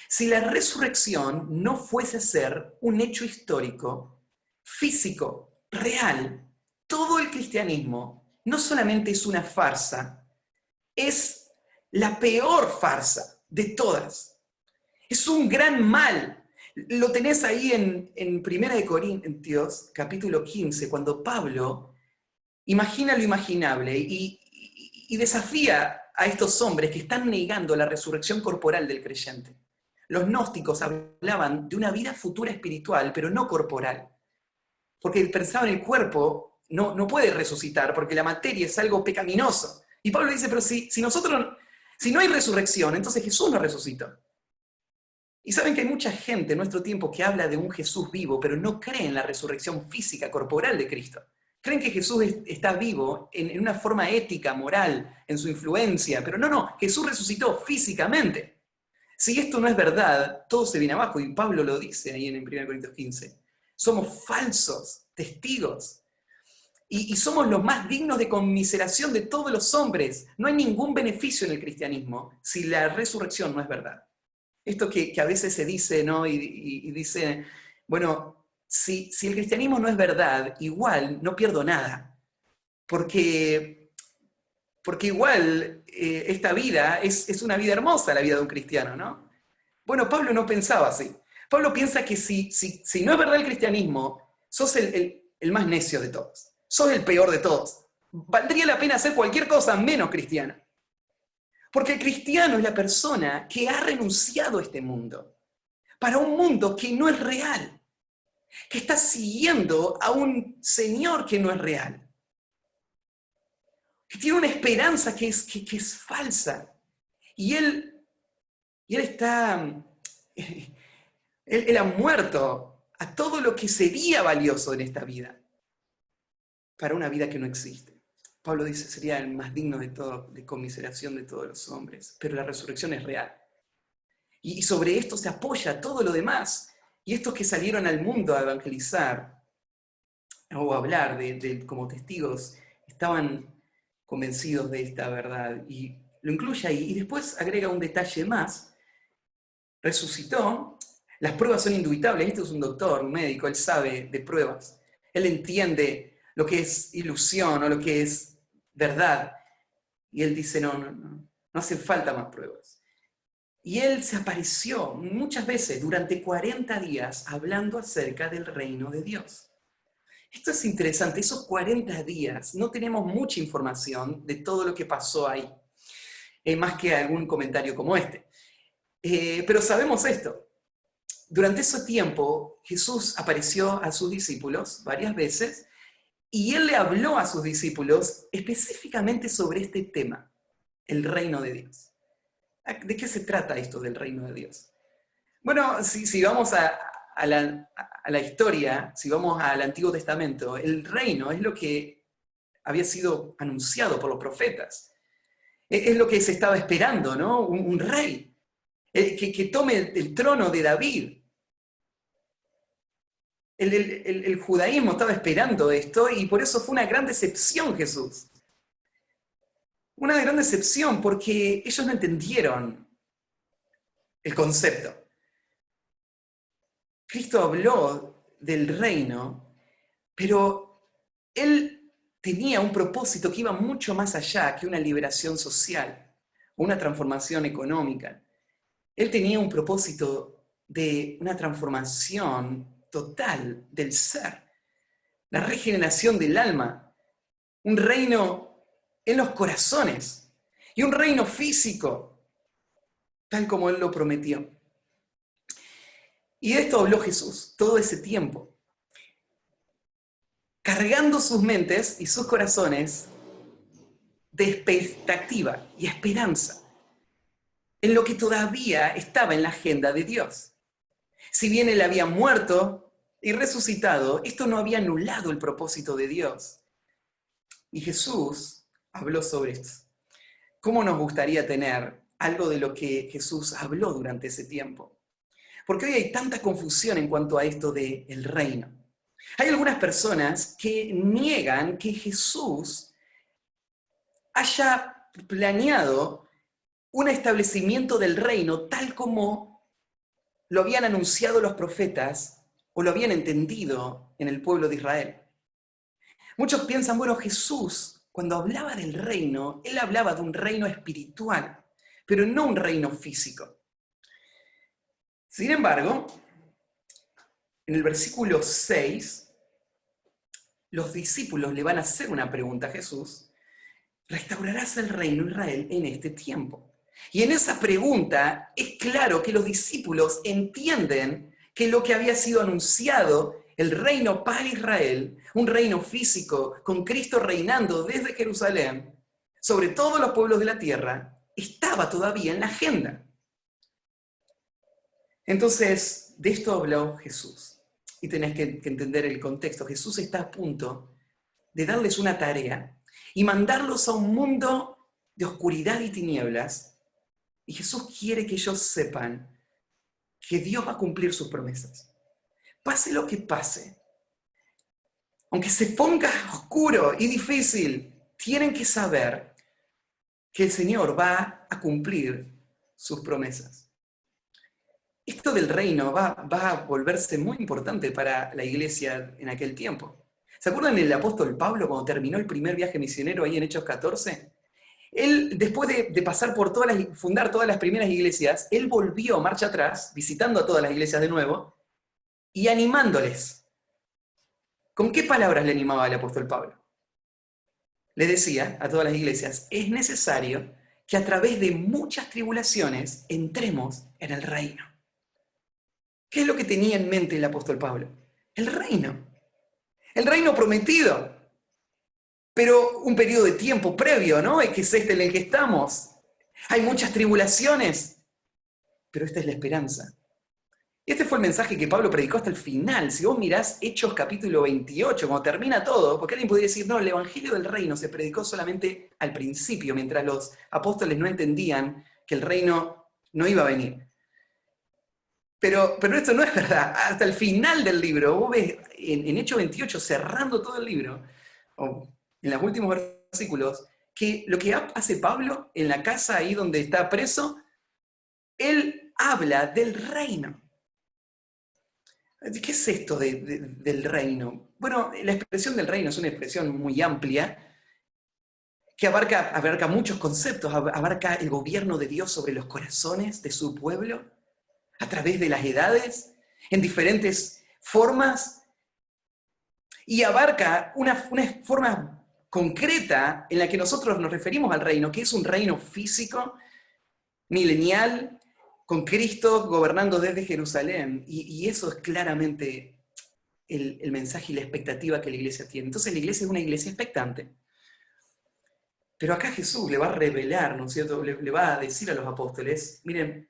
Si la resurrección no fuese a ser un hecho histórico, físico, real, todo el cristianismo no solamente es una farsa, es la peor farsa de todas. Es un gran mal. Lo tenés ahí en 1 Corintios, capítulo 15, cuando Pablo imagina lo imaginable y desafía a estos hombres que están negando la resurrección corporal del creyente. Los gnósticos hablaban de una vida futura espiritual, pero no corporal. Porque pensaban el cuerpo no puede resucitar, porque la materia es algo pecaminoso. Y Pablo dice, pero si no hay resurrección, entonces Jesús no resucitó. Y saben que hay mucha gente en nuestro tiempo que habla de un Jesús vivo, pero no cree en la resurrección física, corporal de Cristo. Creen que Jesús está vivo en una forma ética, moral, en su influencia, pero no, Jesús resucitó físicamente. Si esto no es verdad, todo se viene abajo, y Pablo lo dice ahí en 1 Corintios 15. Somos falsos testigos, y somos los más dignos de conmiseración de todos los hombres. No hay ningún beneficio en el cristianismo si la resurrección no es verdad. Esto que a veces se dice, ¿no? Y dice, bueno, si el cristianismo no es verdad, igual no pierdo nada, porque igual esta vida es una vida hermosa, la vida de un cristiano, ¿no? Bueno, Pablo no pensaba así. Pablo piensa que si no es verdad el cristianismo, sos el más necio de todos, sos el peor de todos. Valdría la pena hacer cualquier cosa menos cristiana. Porque el cristiano es la persona que ha renunciado a este mundo, para un mundo que no es real, que está siguiendo a un Señor que no es real, que tiene una esperanza que es falsa. Y él ha muerto a todo lo que sería valioso en esta vida, para una vida que no existe. Pablo dice, sería el más digno de conmiseración de todos los hombres, pero la resurrección es real. Y sobre esto se apoya todo lo demás. Y estos que salieron al mundo a evangelizar o a hablar como testigos, estaban convencidos de esta verdad. Y lo incluye ahí. Y después agrega un detalle más. Resucitó. Las pruebas son indubitables. Este es un doctor, un médico, él sabe de pruebas. Él entiende lo que es ilusión o lo que es verdad. Y él dice, no hacen falta más pruebas. Y él se apareció muchas veces durante 40 días hablando acerca del reino de Dios. Esto es interesante, esos 40 días no tenemos mucha información de todo lo que pasó ahí, más que algún comentario como este. Pero sabemos esto. Durante ese tiempo Jesús apareció a sus discípulos varias veces y él le habló a sus discípulos específicamente sobre este tema, el reino de Dios. ¿De qué se trata esto del reino de Dios? Bueno, si vamos a la historia, si vamos al Antiguo Testamento, el reino es lo que había sido anunciado por los profetas. Es lo que se estaba esperando, ¿no? Un rey que tome el trono de David. El judaísmo estaba esperando esto y por eso fue una gran decepción Jesús. Una gran decepción porque ellos no entendieron el concepto. Cristo habló del reino, pero Él tenía un propósito que iba mucho más allá que una liberación social o una transformación económica. Él tenía un propósito de una transformación total del ser, la regeneración del alma, un reino en los corazones y un reino físico, tal como Él lo prometió. Y de esto habló Jesús todo ese tiempo, cargando sus mentes y sus corazones de expectativa y esperanza en lo que todavía estaba en la agenda de Dios. Si bien Él había muerto y resucitado, esto no había anulado el propósito de Dios. Y Jesús habló sobre esto. ¿Cómo nos gustaría tener algo de lo que Jesús habló durante ese tiempo? Porque hoy hay tanta confusión en cuanto a esto del reino. Hay algunas personas que niegan que Jesús haya planeado un establecimiento del reino tal como lo habían anunciado los profetas o lo habían entendido en el pueblo de Israel. Muchos piensan, bueno, Jesús, cuando hablaba del reino, Él hablaba de un reino espiritual, pero no un reino físico. Sin embargo, en el versículo 6, los discípulos le van a hacer una pregunta a Jesús: ¿restaurarás el reino de Israel en este tiempo? Y en esa pregunta es claro que los discípulos entienden que lo que había sido anunciado, el reino para Israel, un reino físico con Cristo reinando desde Jerusalén sobre todos los pueblos de la tierra, estaba todavía en la agenda. Entonces, de esto habló Jesús. Y tenés que entender el contexto. Jesús está a punto de darles una tarea y mandarlos a un mundo de oscuridad y tinieblas. Y Jesús quiere que ellos sepan que Dios va a cumplir sus promesas. Pase lo que pase, aunque se ponga oscuro y difícil, tienen que saber que el Señor va a cumplir sus promesas. Esto del reino va a volverse muy importante para la iglesia en aquel tiempo. ¿Se acuerdan del apóstol Pablo cuando terminó el primer viaje misionero ahí en Hechos 14? Él, después de pasar por fundar todas las primeras iglesias, él volvió marcha atrás, visitando a todas las iglesias de nuevo, y animándoles. ¿Con qué palabras le animaba el apóstol Pablo? Le decía a todas las iglesias: es necesario que a través de muchas tribulaciones entremos en el reino. ¿Qué es lo que tenía en mente el apóstol Pablo? El reino prometido. Pero un periodo de tiempo previo, ¿no? Que es este en el que estamos. Hay muchas tribulaciones, pero esta es la esperanza. Este fue el mensaje que Pablo predicó hasta el final. Si vos mirás Hechos capítulo 28, cuando termina todo, porque alguien podría decir, no, el evangelio del reino se predicó solamente al principio, mientras los apóstoles no entendían que el reino no iba a venir. Pero esto no es verdad. Hasta el final del libro, vos ves en Hechos 28, cerrando todo el libro, en los últimos versículos, que lo que hace Pablo en la casa ahí donde está preso, él habla del reino. ¿Qué es esto del reino? Bueno, la expresión del reino es una expresión muy amplia que abarca muchos conceptos, abarca el gobierno de Dios sobre los corazones de su pueblo, a través de las edades, en diferentes formas, y abarca una forma concreta en la que nosotros nos referimos al reino, que es un reino físico, milenial, con Cristo gobernando desde Jerusalén. Y eso es claramente el mensaje y la expectativa que la iglesia tiene. Entonces la iglesia es una iglesia expectante. Pero acá Jesús le va a revelar, ¿no es cierto? Le va a decir a los apóstoles, miren,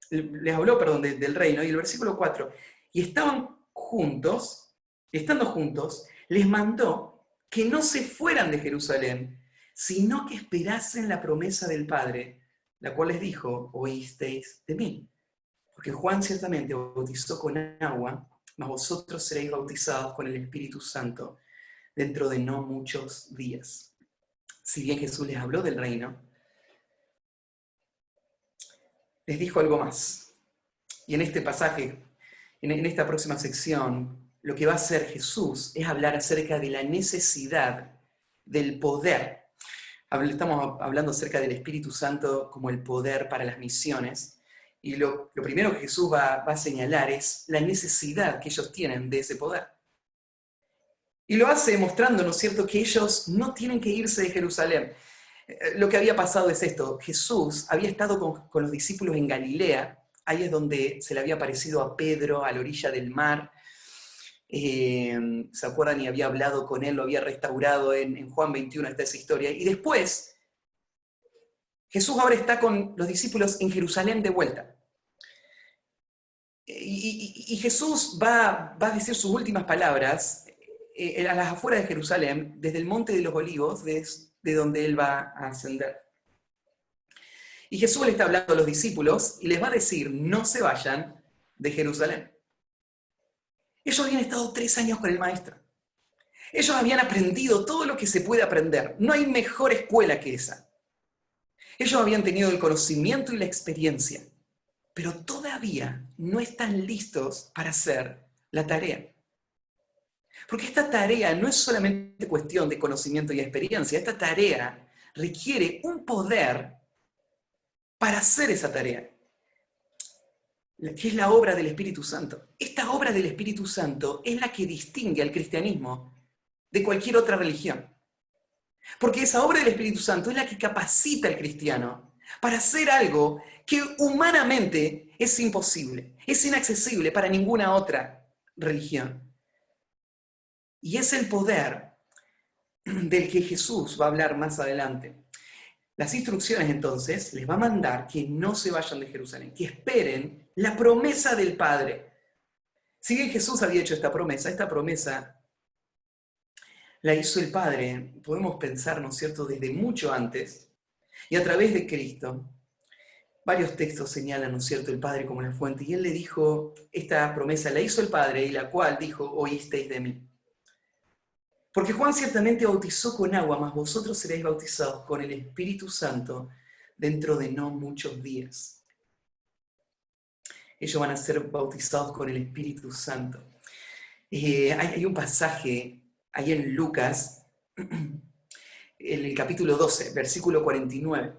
les habló, del reino, y el versículo 4, y estando juntos, les mandó que no se fueran de Jerusalén, sino que esperasen la promesa del Padre, la cual les dijo: oísteis de mí. Porque Juan ciertamente bautizó con agua, mas vosotros seréis bautizados con el Espíritu Santo dentro de no muchos días. Si bien Jesús les habló del reino, les dijo algo más. Y en este pasaje en esta próxima sección, lo que va a hacer Jesús es hablar acerca de la necesidad del poder. Estamos hablando acerca del Espíritu Santo como el poder para las misiones, y lo primero que Jesús va a señalar es la necesidad que ellos tienen de ese poder. Y lo hace mostrando, ¿no es cierto?, que ellos no tienen que irse de Jerusalén. Lo que había pasado es esto: Jesús había estado con los discípulos en Galilea. Ahí es donde se le había aparecido a Pedro a la orilla del mar. ¿Se acuerdan? Y había hablado con él, lo había restaurado en Juan 21, está esa historia. Y después, Jesús ahora está con los discípulos en Jerusalén de vuelta. Y Jesús va a decir sus últimas palabras a las afueras de Jerusalén, desde el Monte de los Olivos, de donde él va a ascender. Y Jesús le está hablando a los discípulos y les va a decir: no se vayan de Jerusalén. Ellos habían estado 3 años con el Maestro. Ellos habían aprendido todo lo que se puede aprender. No hay mejor escuela que esa. Ellos habían tenido el conocimiento y la experiencia, pero todavía no están listos para hacer la tarea. Porque esta tarea no es solamente cuestión de conocimiento y experiencia. Esta tarea requiere un poder para hacer esa tarea, que es la obra del Espíritu Santo. Esta obra del Espíritu Santo es la que distingue al cristianismo de cualquier otra religión. Porque esa obra del Espíritu Santo es la que capacita al cristiano para hacer algo que humanamente es imposible, es inaccesible para ninguna otra religión. Y es el poder del que Jesús va a hablar más adelante. Las instrucciones, entonces, les va a mandar que no se vayan de Jerusalén, que esperen la promesa del Padre. Si bien Jesús había hecho esta promesa la hizo el Padre, podemos pensar, ¿no es cierto?, desde mucho antes, y a través de Cristo. Varios textos señalan, ¿no es cierto?, el Padre como la fuente, y Él le dijo, esta promesa la hizo el Padre, y la cual dijo: oísteis de mí. Porque Juan ciertamente bautizó con agua, mas vosotros seréis bautizados con el Espíritu Santo dentro de no muchos días. Ellos van a ser bautizados con el Espíritu Santo. Hay un pasaje ahí en Lucas, en el capítulo 12, versículo 49,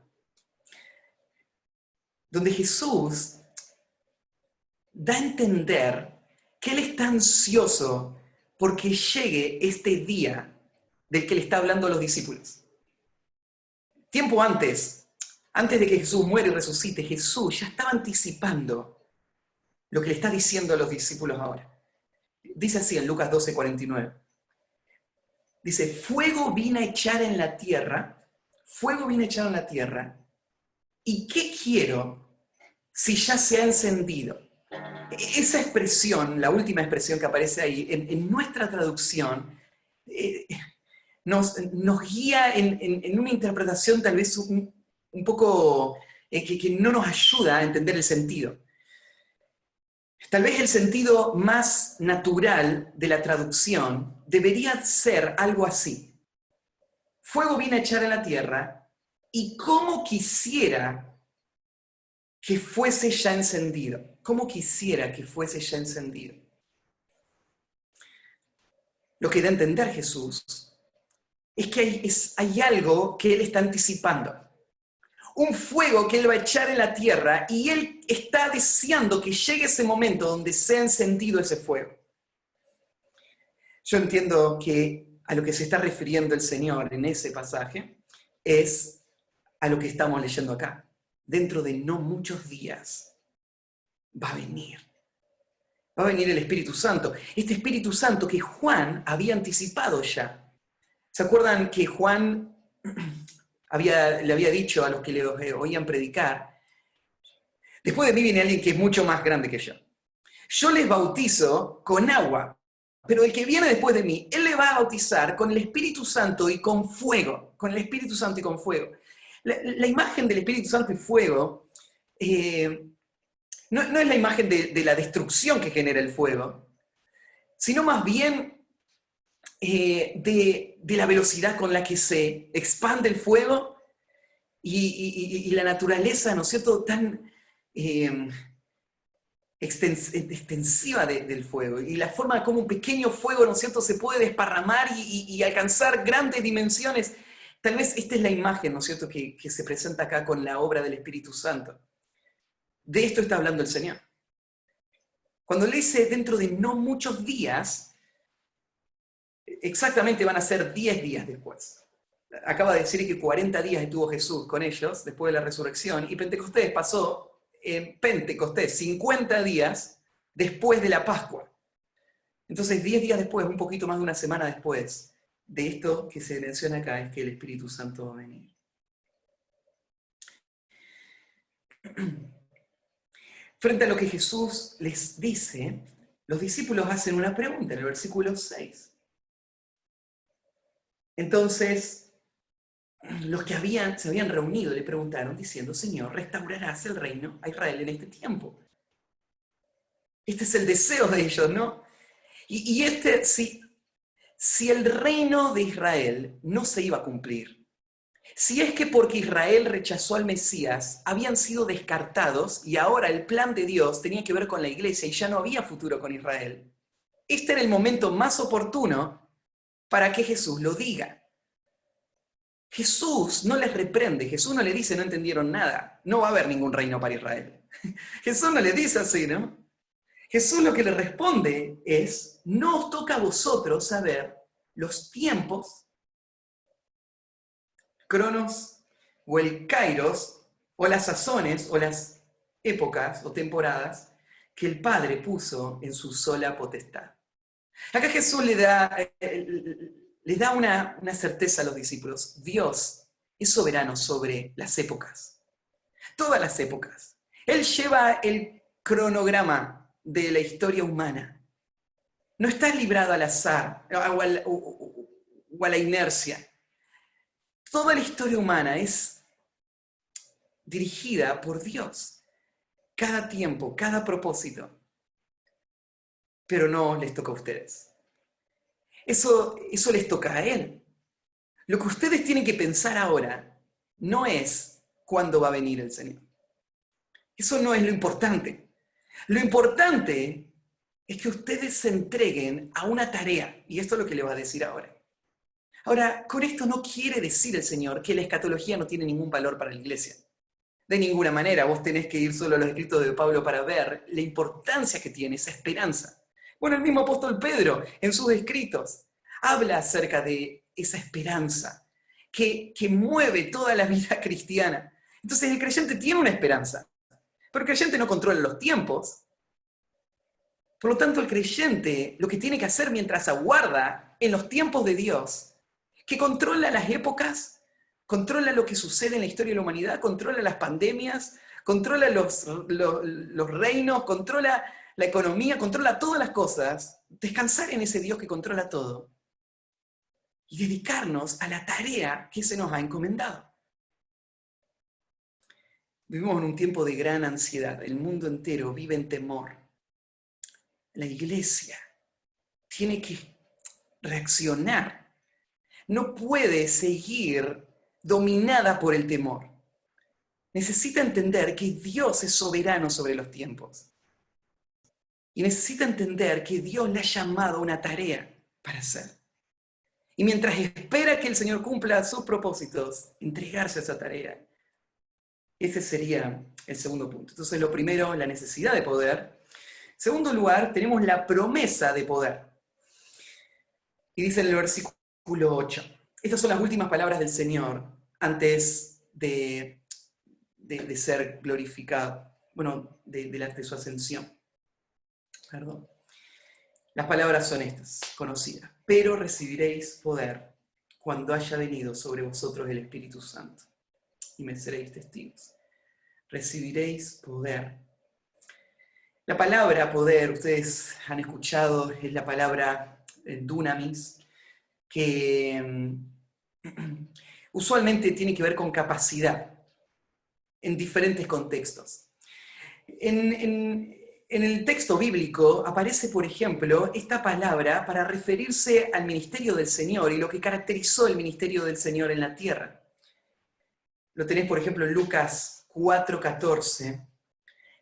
donde Jesús da a entender que Él está ansioso porque llegue este día del que le está hablando a los discípulos. Tiempo antes de que Jesús muera y resucite, Jesús ya estaba anticipando lo que le está diciendo a los discípulos ahora. Dice así en Lucas 12, 49. Dice: fuego vine a echar en la tierra, ¿y qué quiero si ya se ha encendido? Esa expresión, la última expresión que aparece ahí, en nuestra traducción, nos guía en una interpretación tal vez un poco que no nos ayuda a entender el sentido. Tal vez el sentido más natural de la traducción debería ser algo así: fuego vine a echar en la tierra, y cómo quisiera que fuese ya encendido. ¿Cómo quisiera que fuese ya encendido? Lo que da a entender Jesús es que hay algo que Él está anticipando. Un fuego que Él va a echar en la tierra, y Él está deseando que llegue ese momento donde sea encendido ese fuego. Yo entiendo que a lo que se está refiriendo el Señor en ese pasaje es a lo que estamos leyendo acá. Dentro de no muchos días va a venir el Espíritu Santo. Este Espíritu Santo que Juan había anticipado ya. ¿Se acuerdan que Juan le había dicho a los que le oían predicar: después de mí viene alguien que es mucho más grande que yo? Yo les bautizo con agua, pero el que viene después de mí, Él le va a bautizar con el Espíritu Santo y con fuego. Con el Espíritu Santo y con fuego. La imagen del Espíritu Santo y fuego no es la imagen de la destrucción que genera el fuego, sino más bien de la velocidad con la que se expande el fuego y la naturaleza, ¿no es cierto?, tan extensiva del fuego, y la forma como un pequeño fuego, ¿no es cierto?, se puede desparramar y alcanzar grandes dimensiones. Tal vez esta es la imagen, ¿no es cierto?, que se presenta acá con la obra del Espíritu Santo. De esto está hablando el Señor. Cuando le dice dentro de no muchos días, exactamente van a ser 10 días después. Acaba de decir que 40 días estuvo Jesús con ellos después de la resurrección, y Pentecostés pasó en Pentecostés 50 días después de la Pascua. Entonces 10 días después, un poquito más de una semana después de esto que se menciona acá, es que el Espíritu Santo va a venir. Frente a lo que Jesús les dice, los discípulos hacen una pregunta en el versículo 6. Entonces, los que se habían reunido le preguntaron diciendo: Señor, ¿restaurarás el reino a Israel en este tiempo? Este es el deseo de ellos, ¿no? Y si el reino de Israel no se iba a cumplir, si es que porque Israel rechazó al Mesías, habían sido descartados y ahora el plan de Dios tenía que ver con la iglesia y ya no había futuro con Israel, este era el momento más oportuno para que Jesús lo diga. Jesús no les reprende, Jesús no le dice: no entendieron nada, no va a haber ningún reino para Israel. Jesús no le dice así, ¿no? Jesús lo que le responde es: no os toca a vosotros saber los tiempos, cronos, o el kairos, o las sazones, o las épocas, o temporadas, que el Padre puso en su sola potestad. Acá Jesús le da una certeza a los discípulos. Dios es soberano sobre las épocas, todas las épocas. Él lleva el cronograma de la historia humana. No está librado al azar o a la inercia. Toda la historia humana es dirigida por Dios. Cada tiempo, cada propósito. Pero no les toca a ustedes. Eso les toca a Él. Lo que ustedes tienen que pensar ahora no es cuándo va a venir el Señor. Eso no es lo importante. Lo importante es que ustedes se entreguen a una tarea, y esto es lo que le va a decir ahora. Ahora, con esto no quiere decir el Señor que la escatología no tiene ningún valor para la iglesia. De ninguna manera, vos tenés que ir solo a los escritos de Pablo para ver la importancia que tiene esa esperanza. Bueno, el mismo apóstol Pedro, en sus escritos, habla acerca de esa esperanza que mueve toda la vida cristiana. Entonces el creyente tiene una esperanza, pero el creyente no controla los tiempos. Por lo tanto, el creyente lo que tiene que hacer mientras aguarda en los tiempos de Dios, que controla las épocas, controla lo que sucede en la historia de la humanidad, controla las pandemias, controla los reinos, controla la economía, controla todas las cosas, descansar en ese Dios que controla todo y dedicarnos a la tarea que se nos ha encomendado. Vivimos en un tiempo de gran ansiedad, el mundo entero vive en temor. La iglesia tiene que reaccionar. No puede seguir dominada por el temor. Necesita entender que Dios es soberano sobre los tiempos. Y necesita entender que Dios le ha llamado a una tarea para hacer. Y mientras espera que el Señor cumpla sus propósitos, entregarse a esa tarea. Ese sería el segundo punto. Entonces, lo primero, la necesidad de poder. En segundo lugar, tenemos la promesa de poder. Y dice en el versículo 8. Estas son las últimas palabras del Señor antes de ser glorificado, bueno, de su ascensión. Perdón. Las palabras son estas, conocidas. Pero recibiréis poder cuando haya venido sobre vosotros el Espíritu Santo, y me seréis testigos. Recibiréis poder. La palabra poder, ustedes han escuchado, es la palabra dunamis, que usualmente tiene que ver con capacidad en diferentes contextos. En el texto bíblico aparece, por ejemplo, esta palabra para referirse al ministerio del Señor y lo que caracterizó el ministerio del Señor en la tierra. Lo tenés, por ejemplo, en Lucas 4:14,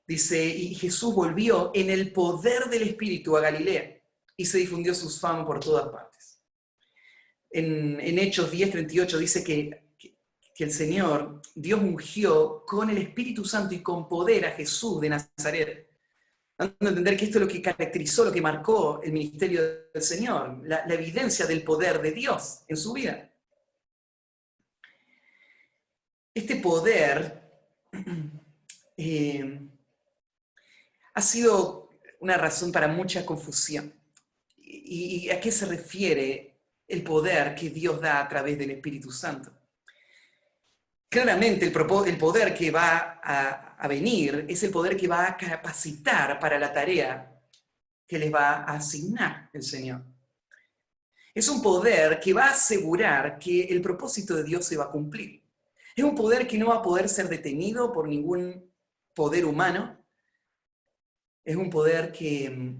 Dice, y Jesús volvió en el poder del Espíritu a Galilea y se difundió su fama por todas partes. En Hechos 10:38 dice que el Señor, Dios ungió con el Espíritu Santo y con poder a Jesús de Nazaret, dando a entender que esto es lo que caracterizó, lo que marcó el ministerio del Señor, la evidencia del poder de Dios en su vida. Este poder ha sido una razón para mucha confusión. ¿Y a qué se refiere el poder que Dios da a través del Espíritu Santo? Claramente el poder que va a venir es el poder que va a capacitar para la tarea que les va a asignar el Señor. Es un poder que va a asegurar que el propósito de Dios se va a cumplir. Es un poder que no va a poder ser detenido por ningún poder humano. Es un poder que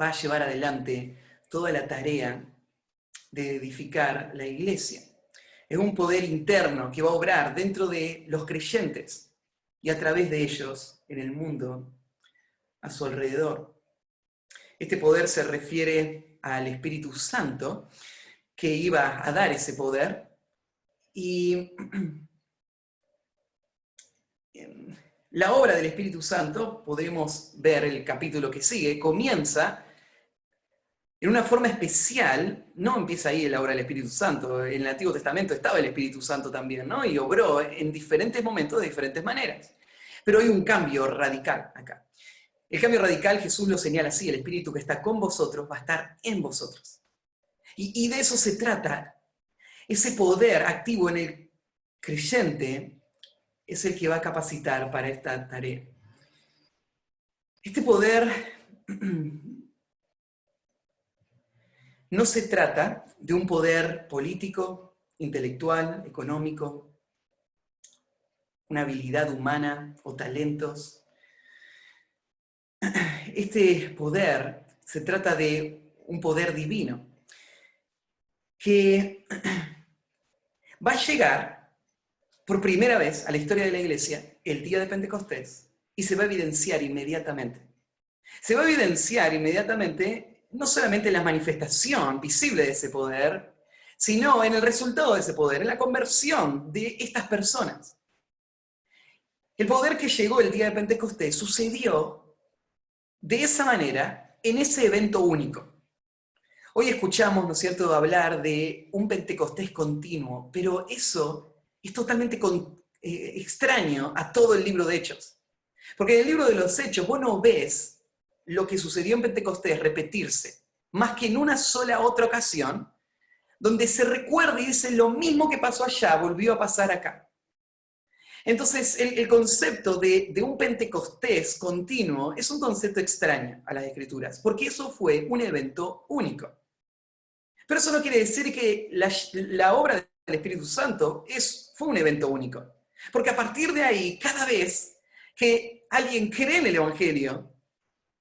va a llevar adelante toda la tarea de edificar la iglesia. Es un poder interno que va a obrar dentro de los creyentes y a través de ellos en el mundo a su alrededor. Este poder se refiere al Espíritu Santo que iba a dar ese poder y la obra del Espíritu Santo, podemos ver el capítulo que sigue, comienza en una forma especial. No empieza ahí la obra del Espíritu Santo. En el Antiguo Testamento estaba el Espíritu Santo también, ¿no? Y obró en diferentes momentos de diferentes maneras. Pero hay un cambio radical acá. El cambio radical Jesús lo señala así: el Espíritu que está con vosotros va a estar en vosotros. Y de eso se trata. Ese poder activo en el creyente es el que va a capacitar para esta tarea. Este poder no se trata de un poder político, intelectual, económico, una habilidad humana o talentos. Este poder se trata de un poder divino que va a llegar por primera vez a la historia de la iglesia el día de Pentecostés y se va a evidenciar inmediatamente. Se va a evidenciar inmediatamente no solamente en la manifestación visible de ese poder, sino en el resultado de ese poder, en la conversión de estas personas. El poder que llegó el día de Pentecostés sucedió de esa manera en ese evento único. Hoy escuchamos, ¿no es cierto?, hablar de un Pentecostés continuo, pero eso es totalmente extraño a todo el libro de Hechos. Porque en el libro de los Hechos vos no ves lo que sucedió en Pentecostés repetirse, más que en una sola otra ocasión, donde se recuerda y dice lo mismo que pasó allá, volvió a pasar acá. Entonces, el concepto de un Pentecostés continuo es un concepto extraño a las Escrituras, porque eso fue un evento único. Pero eso no quiere decir que la obra del Espíritu Santo fue un evento único. Porque a partir de ahí, cada vez que alguien cree en el Evangelio,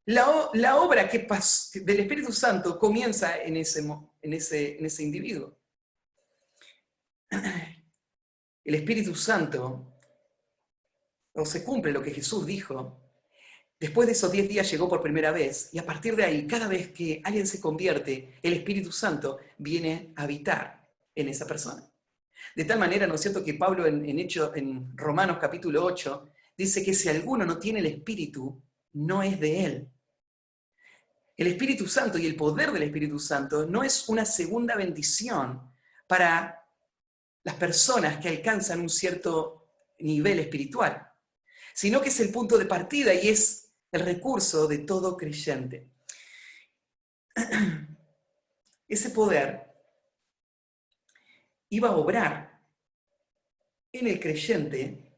la obra del Espíritu Santo comienza en ese individuo. El Espíritu Santo, o se cumple lo que Jesús dijo, después de esos 10 días llegó por primera vez, y a partir de ahí, cada vez que alguien se convierte, el Espíritu Santo viene a habitar en esa persona. De tal manera, ¿no es cierto?, que Pablo en Romanos capítulo 8, dice que si alguno no tiene el Espíritu, no es de él. El Espíritu Santo y el poder del Espíritu Santo no es una segunda bendición para las personas que alcanzan un cierto nivel espiritual, sino que es el punto de partida y es el recurso de todo creyente. Ese poder iba a obrar en el creyente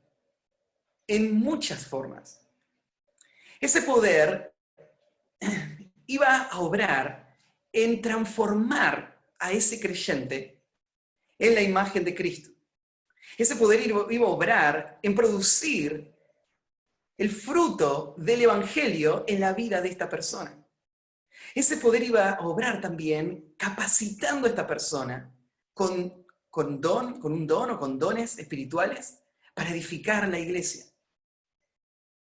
en muchas formas. Ese poder iba a obrar en transformar a ese creyente en la imagen de Cristo. Ese poder iba a obrar en producir el fruto del Evangelio en la vida de esta persona. Ese poder iba a obrar también capacitando a esta persona con un don o con dones espirituales para edificar la iglesia.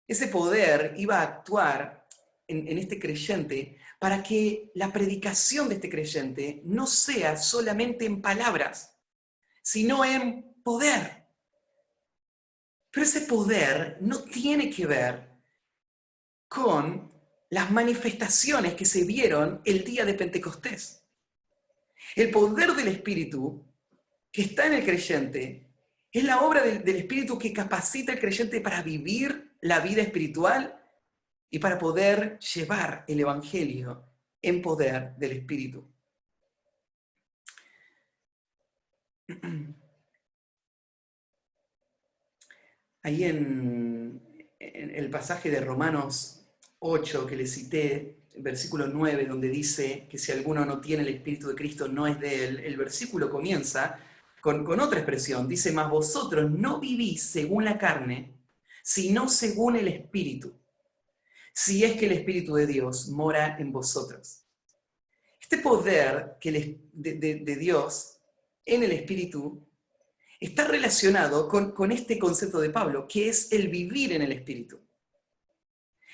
ese poder iba a actuar en este creyente para que la predicación de este creyente no sea solamente en palabras, sino en poder. Pero ese poder no tiene que ver con las manifestaciones que se vieron el día de Pentecostés. El poder del Espíritu que está en el creyente es la obra del Espíritu que capacita al creyente para vivir la vida espiritual y para poder llevar el Evangelio en poder del Espíritu. Ahí en el pasaje de Romanos 8 que le cité, versículo 9, donde dice que si alguno no tiene el Espíritu de Cristo no es de él, el versículo comienza con otra expresión. Dice, mas vosotros no vivís según la carne, sino según el Espíritu, si es que el Espíritu de Dios mora en vosotros. Este poder de Dios en el Espíritu está relacionado con este concepto de Pablo, que es el vivir en el Espíritu.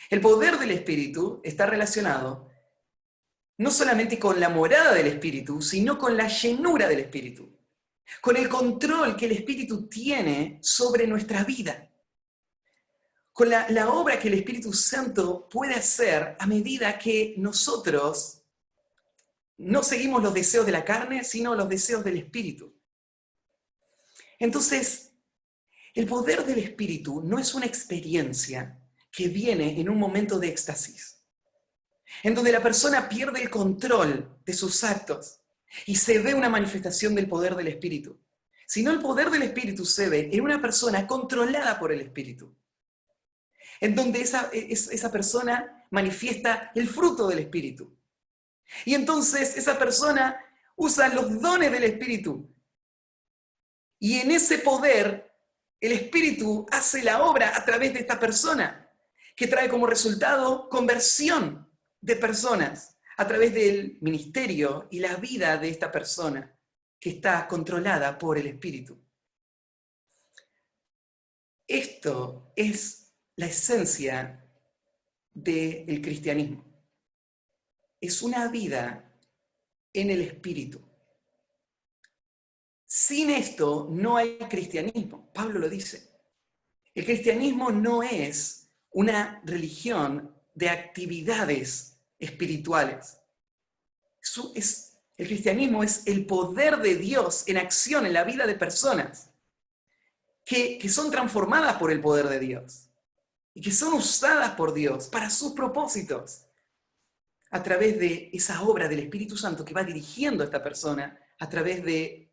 El poder del Espíritu está relacionado no solamente con la morada del Espíritu, sino con la llenura del Espíritu, con el control que el Espíritu tiene sobre nuestra vida, con la obra que el Espíritu Santo puede hacer a medida que nosotros no seguimos los deseos de la carne, sino los deseos del Espíritu. Entonces, el poder del Espíritu no es una experiencia que viene en un momento de éxtasis, en donde la persona pierde el control de sus actos y se ve una manifestación del poder del Espíritu, sino el poder del Espíritu se ve en una persona controlada por el Espíritu, en donde esa persona manifiesta el fruto del Espíritu. Y entonces esa persona usa los dones del Espíritu. Y en ese poder, el Espíritu hace la obra a través de esta persona, que trae como resultado conversión de personas a través del ministerio y la vida de esta persona que está controlada por el Espíritu. Esto es la esencia del cristianismo. Es una vida en el Espíritu. Sin esto no hay cristianismo. Pablo lo dice. El cristianismo no es una religión de actividades espirituales. El cristianismo es el poder de Dios en acción en la vida de personas que son transformadas por el poder de Dios y que son usadas por Dios para sus propósitos a través de esa obra del Espíritu Santo que va dirigiendo a esta persona a través de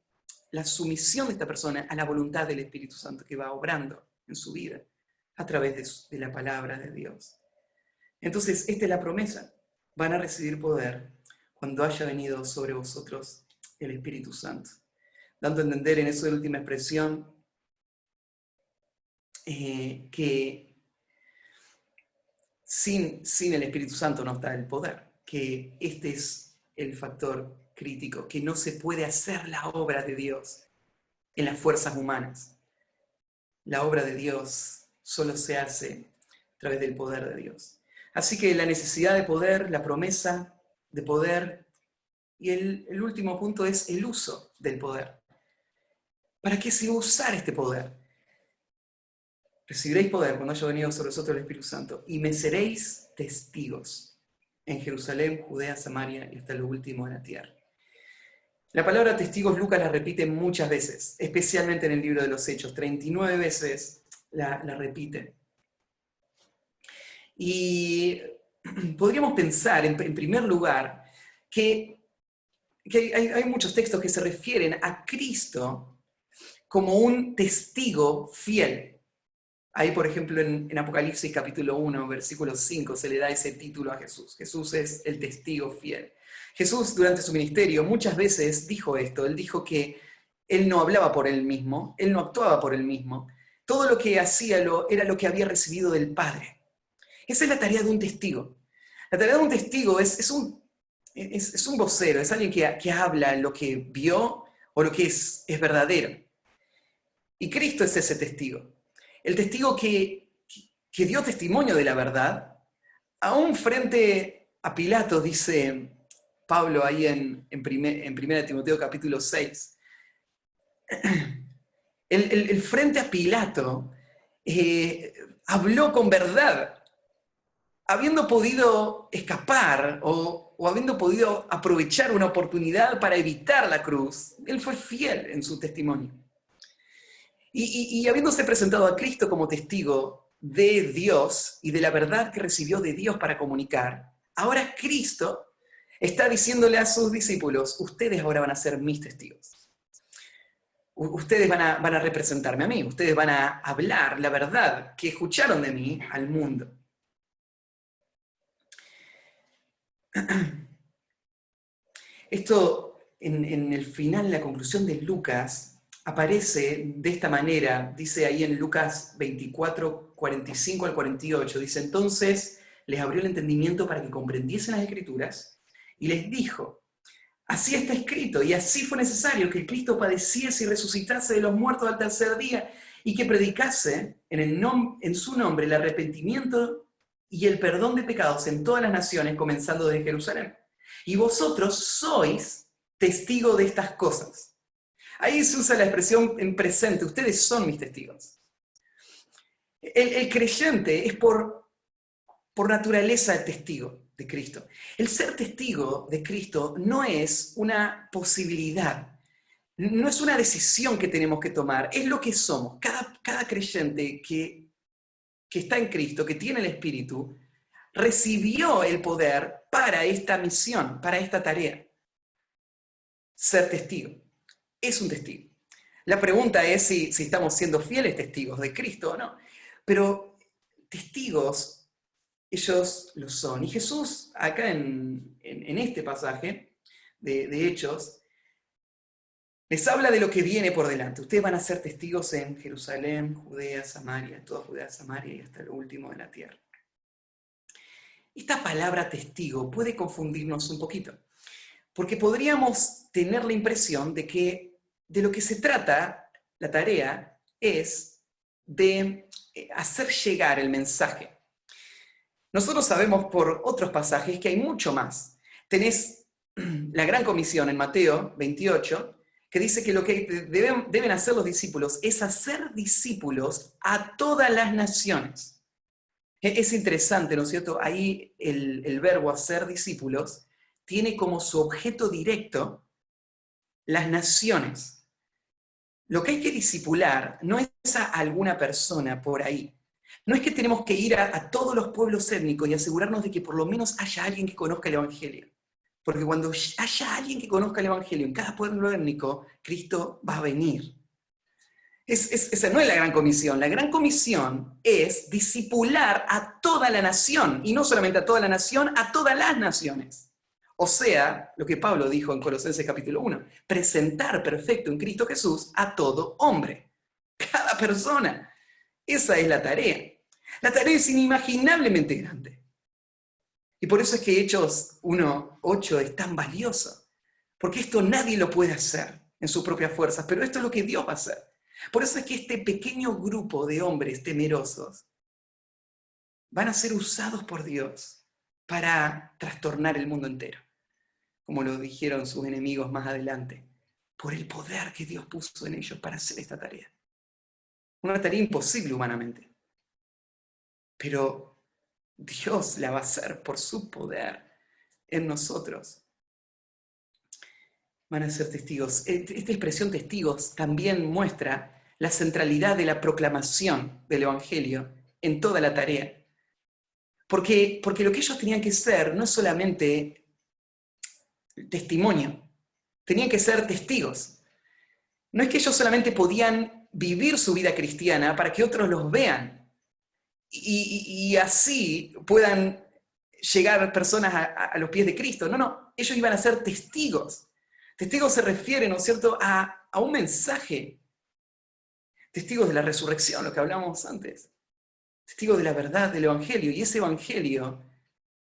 la sumisión de esta persona a la voluntad del Espíritu Santo que va obrando en su vida a través de la palabra de Dios. Entonces, esta es la promesa. Van a recibir poder cuando haya venido sobre vosotros el Espíritu Santo. Dando a entender en esa última expresión que sin el Espíritu Santo no está el poder, que este es el factor crítico, que no se puede hacer la obra de Dios en las fuerzas humanas. La obra de Dios solo se hace a través del poder de Dios. Así que la necesidad de poder, la promesa de poder, y el último punto es el uso del poder. ¿Para qué se va a usar este poder? Recibiréis poder cuando haya venido sobre vosotros el Espíritu Santo, y me seréis testigos en Jerusalén, Judea, Samaria y hasta lo último de la tierra. La palabra testigos Lucas la repite muchas veces, especialmente en el libro de los Hechos, 39 veces la repite. Y podríamos pensar, en primer lugar, que hay muchos textos que se refieren a Cristo como un testigo fiel. Ahí, por ejemplo, en Apocalipsis capítulo 1, versículo 5, se le da ese título a Jesús. Jesús es el testigo fiel. Jesús, durante su ministerio, muchas veces dijo esto. Él dijo que él no hablaba por él mismo, él no actuaba por él mismo. Todo lo que hacía era lo que había recibido del Padre. Esa es la tarea de un testigo. La tarea de un testigo es un vocero, es alguien que habla lo que vio o lo que es verdadero. Y Cristo es ese testigo. El testigo que que dio testimonio de la verdad, aún frente a Pilato, dice Pablo ahí en 1 Timoteo capítulo 6. El frente a Pilato habló con verdad, habiendo podido escapar o habiendo podido aprovechar una oportunidad para evitar la cruz. Él fue fiel en su testimonio. Y habiéndose presentado a Cristo como testigo de Dios y de la verdad que recibió de Dios para comunicar, ahora Cristo está diciéndole a sus discípulos: ustedes ahora van a ser mis testigos. Ustedes van a representarme a mí, ustedes van a hablar la verdad que escucharon de mí al mundo. Esto, en el final, la conclusión de Lucas, aparece de esta manera, dice ahí en Lucas 24, 45 al 48, dice: entonces les abrió el entendimiento para que comprendiesen las Escrituras, y les dijo: así está escrito, y así fue necesario que el Cristo padeciese y resucitase de los muertos al tercer día, y que predicase en su nombre el arrepentimiento y el perdón de pecados en todas las naciones, comenzando desde Jerusalén. Y vosotros sois testigos de estas cosas. Ahí se usa la expresión en presente: ustedes son mis testigos. El creyente es por naturaleza el testigo de Cristo. El ser testigo de Cristo no es una posibilidad, no es una decisión que tenemos que tomar, es lo que somos. Cada creyente que está en Cristo, que tiene el Espíritu, recibió el poder para esta misión, para esta tarea. Ser testigo. Es un testigo. La pregunta es si estamos siendo fieles testigos de Cristo o no. Pero testigos, ellos lo son. Y Jesús, acá en este pasaje de Hechos, les habla de lo que viene por delante. Ustedes van a ser testigos en Jerusalén, Judea, Samaria, toda Judea, Samaria y hasta lo último de la tierra. Esta palabra testigo puede confundirnos un poquito, porque podríamos tener la impresión de que de lo que se trata la tarea es de hacer llegar el mensaje. Nosotros sabemos por otros pasajes que hay mucho más. Tenés la gran comisión en Mateo 28, que dice que lo que deben hacer los discípulos es hacer discípulos a todas las naciones. Es interesante, ¿no es cierto? Ahí el verbo hacer discípulos tiene como su objeto directo las naciones. Lo que hay que discipular no es a alguna persona por ahí. No es que tenemos que ir a todos los pueblos étnicos y asegurarnos de que por lo menos haya alguien que conozca el Evangelio. Porque cuando haya alguien que conozca el Evangelio en cada pueblo étnico, Cristo va a venir. Esa no es la gran comisión. La gran comisión es discipular a toda la nación, y no solamente a toda la nación, a todas las naciones. O sea, lo que Pablo dijo en Colosenses capítulo 1, presentar perfecto en Cristo Jesús a todo hombre, cada persona. Esa es la tarea. La tarea es inimaginablemente grande. Y por eso es que Hechos 1:8 es tan valioso, porque esto nadie lo puede hacer en sus propias fuerzas, pero esto es lo que Dios va a hacer. Por eso es que este pequeño grupo de hombres temerosos van a ser usados por Dios para trastornar el mundo entero, como lo dijeron sus enemigos más adelante, por el poder que Dios puso en ellos para hacer esta tarea. Una tarea imposible humanamente, pero Dios la va a hacer por su poder en nosotros. Van a ser testigos. Esta expresión testigos también muestra la centralidad de la proclamación del Evangelio en toda la tarea. Porque lo que ellos tenían que ser no es solamente testimonio, tenían que ser testigos. No es que ellos solamente podían vivir su vida cristiana para que otros los vean y así puedan llegar personas a los pies de Cristo. No, ellos iban a ser testigos. Testigos se refiere, ¿no es cierto?, a un mensaje. Testigos de la resurrección, lo que hablábamos antes. Testigos de la verdad del Evangelio. Y ese Evangelio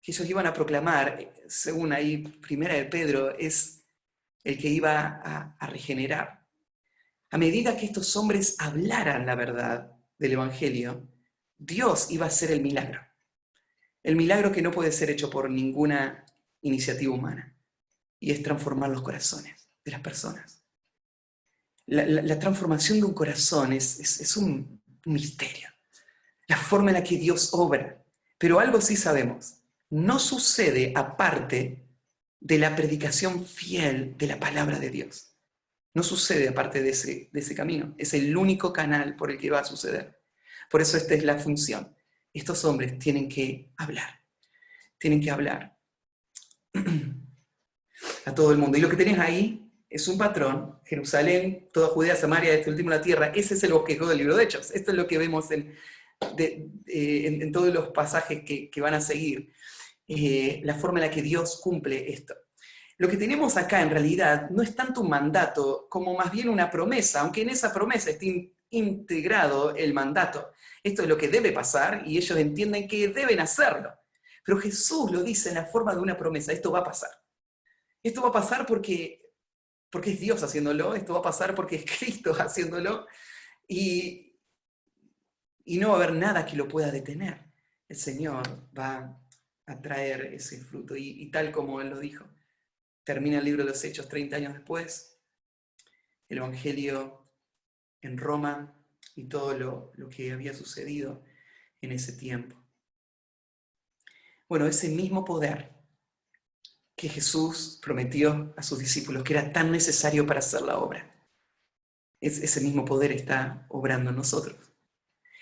que ellos iban a proclamar, según ahí Primera de Pedro, es el que iba a regenerar. A medida que estos hombres hablaran la verdad del Evangelio, Dios iba a hacer el milagro. El milagro que no puede ser hecho por ninguna iniciativa humana. Y es transformar los corazones de las personas. La transformación de un corazón es un misterio. La forma en la que Dios obra. Pero algo sí sabemos. No sucede aparte de la predicación fiel de la palabra de Dios. No sucede aparte de ese camino. Es el único canal por el que va a suceder. Por eso esta es la función. Estos hombres tienen que hablar. Tienen que hablar a todo el mundo. Y lo que tenés ahí es un patrón. Jerusalén, toda Judea, Samaria, este último la tierra. Ese es el bosquejo del libro de Hechos. Esto es lo que vemos en todos los pasajes que van a seguir. La forma en la que Dios cumple esto. Lo que tenemos acá en realidad no es tanto un mandato como más bien una promesa, aunque en esa promesa esté integrado el mandato. Esto es lo que debe pasar y ellos entienden que deben hacerlo. Pero Jesús lo dice en la forma de una promesa, esto va a pasar. Esto va a pasar porque es Dios haciéndolo, esto va a pasar porque es Cristo haciéndolo y no va a haber nada que lo pueda detener. El Señor va a traer ese fruto y tal como Él lo dijo. Termina el libro de los Hechos 30 años después, el Evangelio en Roma y todo lo que había sucedido en ese tiempo. Bueno, ese mismo poder que Jesús prometió a sus discípulos, que era tan necesario para hacer la obra, ese mismo poder está obrando en nosotros.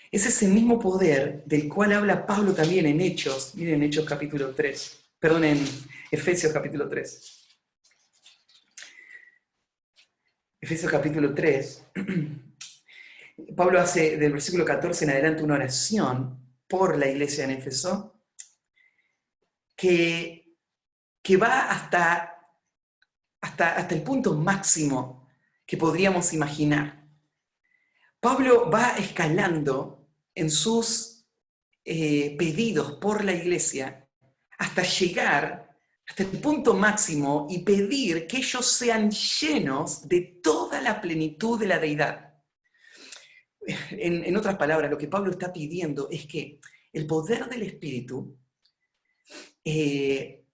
Es ese mismo poder del cual habla Pablo también en Hechos, miren Hechos capítulo 3, perdón, en Efesios capítulo 3. Efesios capítulo 3, Pablo hace del versículo 14 en adelante una oración por la iglesia en Éfeso que va hasta el punto máximo que podríamos imaginar. Pablo va escalando en sus pedidos por la iglesia hasta llegar hasta el punto máximo y pedir que ellos sean llenos de toda la plenitud de la deidad. En otras palabras, lo que Pablo está pidiendo es que el poder del Espíritu lleve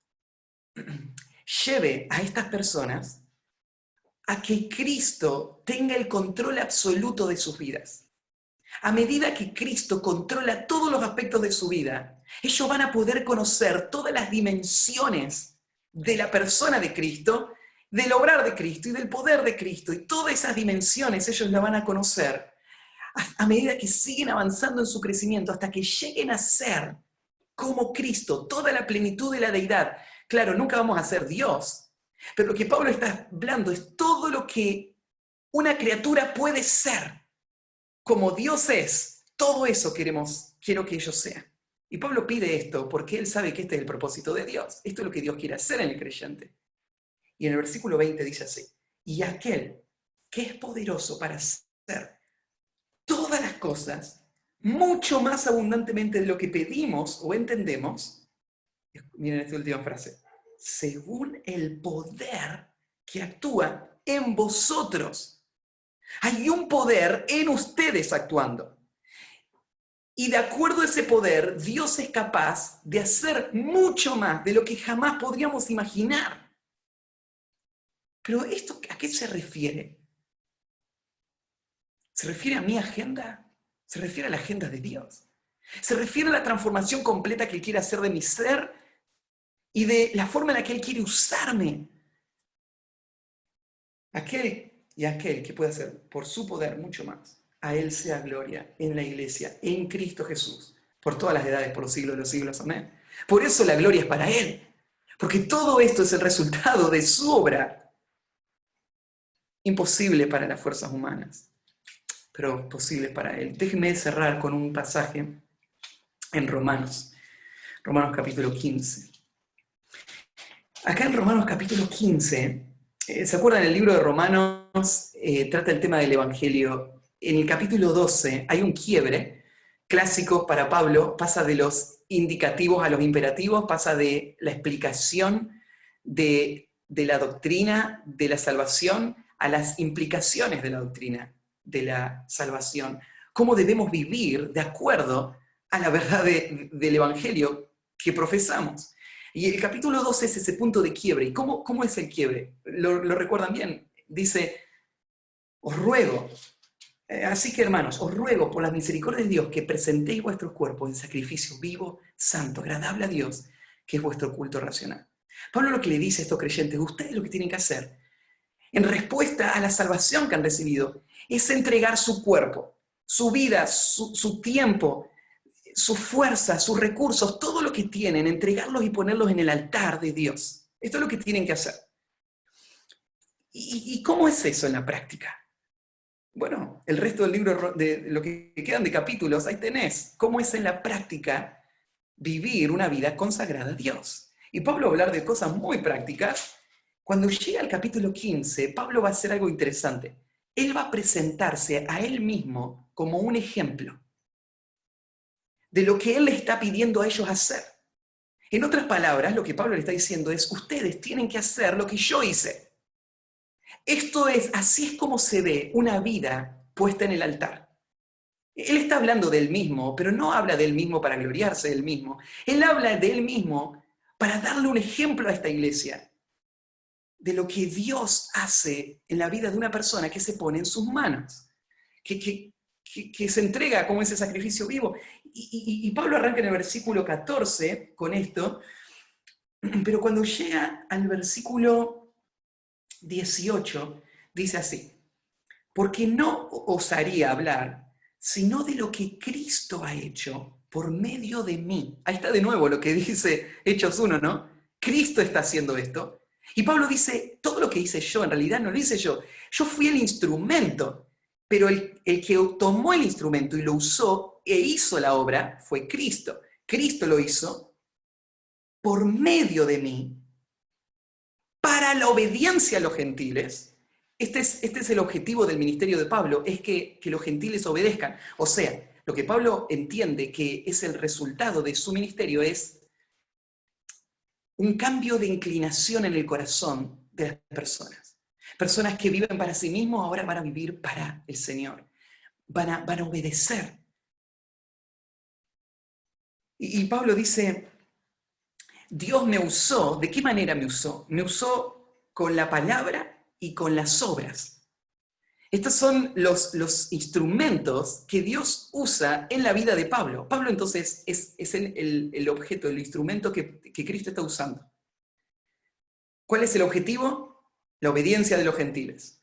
a estas personas a que Cristo tenga el control absoluto de sus vidas. A medida que Cristo controla todos los aspectos de su vida, ellos van a poder conocer todas las dimensiones de la persona de Cristo, del obrar de Cristo y del poder de Cristo. Y todas esas dimensiones ellos la van a conocer a medida que siguen avanzando en su crecimiento, hasta que lleguen a ser como Cristo, toda la plenitud de la deidad. Claro, nunca vamos a ser Dios, pero lo que Pablo está hablando es todo lo que una criatura puede ser. Como Dios es, todo eso quiero que ellos sean. Y Pablo pide esto porque él sabe que este es el propósito de Dios. Esto es lo que Dios quiere hacer en el creyente. Y en el versículo 20 dice así: y aquel que es poderoso para hacer todas las cosas, mucho más abundantemente de lo que pedimos o entendemos, miren esta última frase, según el poder que actúa en vosotros. Hay un poder en ustedes actuando. Y de acuerdo a ese poder, Dios es capaz de hacer mucho más de lo que jamás podríamos imaginar. Pero ¿esto a qué se refiere? ¿Se refiere a mi agenda? ¿Se refiere a la agenda de Dios? ¿Se refiere a la transformación completa que Él quiere hacer de mi ser y de la forma en la que Él quiere usarme? Aquel que puede hacer por su poder mucho más. A Él sea gloria en la iglesia, en Cristo Jesús, por todas las edades, por los siglos de los siglos. Amén. Por eso la gloria es para Él. Porque todo esto es el resultado de su obra. Imposible para las fuerzas humanas, pero posible para Él. Déjenme cerrar con un pasaje en Romanos capítulo 15. Acá en Romanos capítulo 15, ¿se acuerdan? El libro de Romanos trata el tema del Evangelio. En el capítulo 12 hay un quiebre clásico para Pablo, pasa de los indicativos a los imperativos, pasa de la explicación de la doctrina de la salvación a las implicaciones de la doctrina de la salvación. Cómo debemos vivir de acuerdo a la verdad del Evangelio que profesamos. Y el capítulo 12 es ese punto de quiebre. ¿Y cómo es el quiebre? ¿Lo recuerdan bien? Dice, os ruego, así que hermanos, os ruego por las misericordias de Dios que presentéis vuestros cuerpos en sacrificio vivo, santo, agradable a Dios, que es vuestro culto racional. Pablo lo que le dice a estos creyentes, ustedes lo que tienen que hacer, en respuesta a la salvación que han recibido, es entregar su cuerpo, su vida, su tiempo, su fuerza, sus recursos, todo lo que tienen, entregarlos y ponerlos en el altar de Dios. Esto es lo que tienen que hacer. ¿Y cómo es eso en la práctica? Bueno, el resto del libro, de lo que quedan de capítulos, ahí tenés. ¿Cómo es en la práctica vivir una vida consagrada a Dios? Y Pablo va a hablar de cosas muy prácticas. Cuando llega al capítulo 15, Pablo va a hacer algo interesante. Él va a presentarse a él mismo como un ejemplo de lo que él le está pidiendo a ellos hacer. En otras palabras, lo que Pablo le está diciendo es, ustedes tienen que hacer lo que yo hice. Así es como se ve una vida puesta en el altar. Él está hablando de él mismo, pero no habla de él mismo para gloriarse de él mismo. Él habla de él mismo para darle un ejemplo a esta iglesia de lo que Dios hace en la vida de una persona que se pone en sus manos, que se entrega como ese sacrificio vivo. Y Pablo arranca en el versículo 14 con esto, pero cuando llega al versículo 18, dice así, porque no osaría hablar sino de lo que Cristo ha hecho por medio de mí. Ahí está de nuevo lo que dice Hechos 1, ¿no? Cristo está haciendo esto. Y Pablo dice, todo lo que hice yo, en realidad no lo hice yo. Yo fui el instrumento, pero el que tomó el instrumento y lo usó e hizo la obra fue Cristo. Cristo lo hizo por medio de mí, para la obediencia a los gentiles. Este es el objetivo del ministerio de Pablo, es que los gentiles obedezcan. O sea, lo que Pablo entiende que es el resultado de su ministerio es un cambio de inclinación en el corazón de las personas. Personas que viven para sí mismos ahora van a vivir para el Señor. Van a obedecer. Y Pablo dice, Dios me usó. ¿De qué manera me usó? Me usó con la palabra y con las obras. Estos son los instrumentos que Dios usa en la vida de Pablo. Pablo entonces es el objeto, el instrumento que Cristo está usando. ¿Cuál es el objetivo? La obediencia de los gentiles.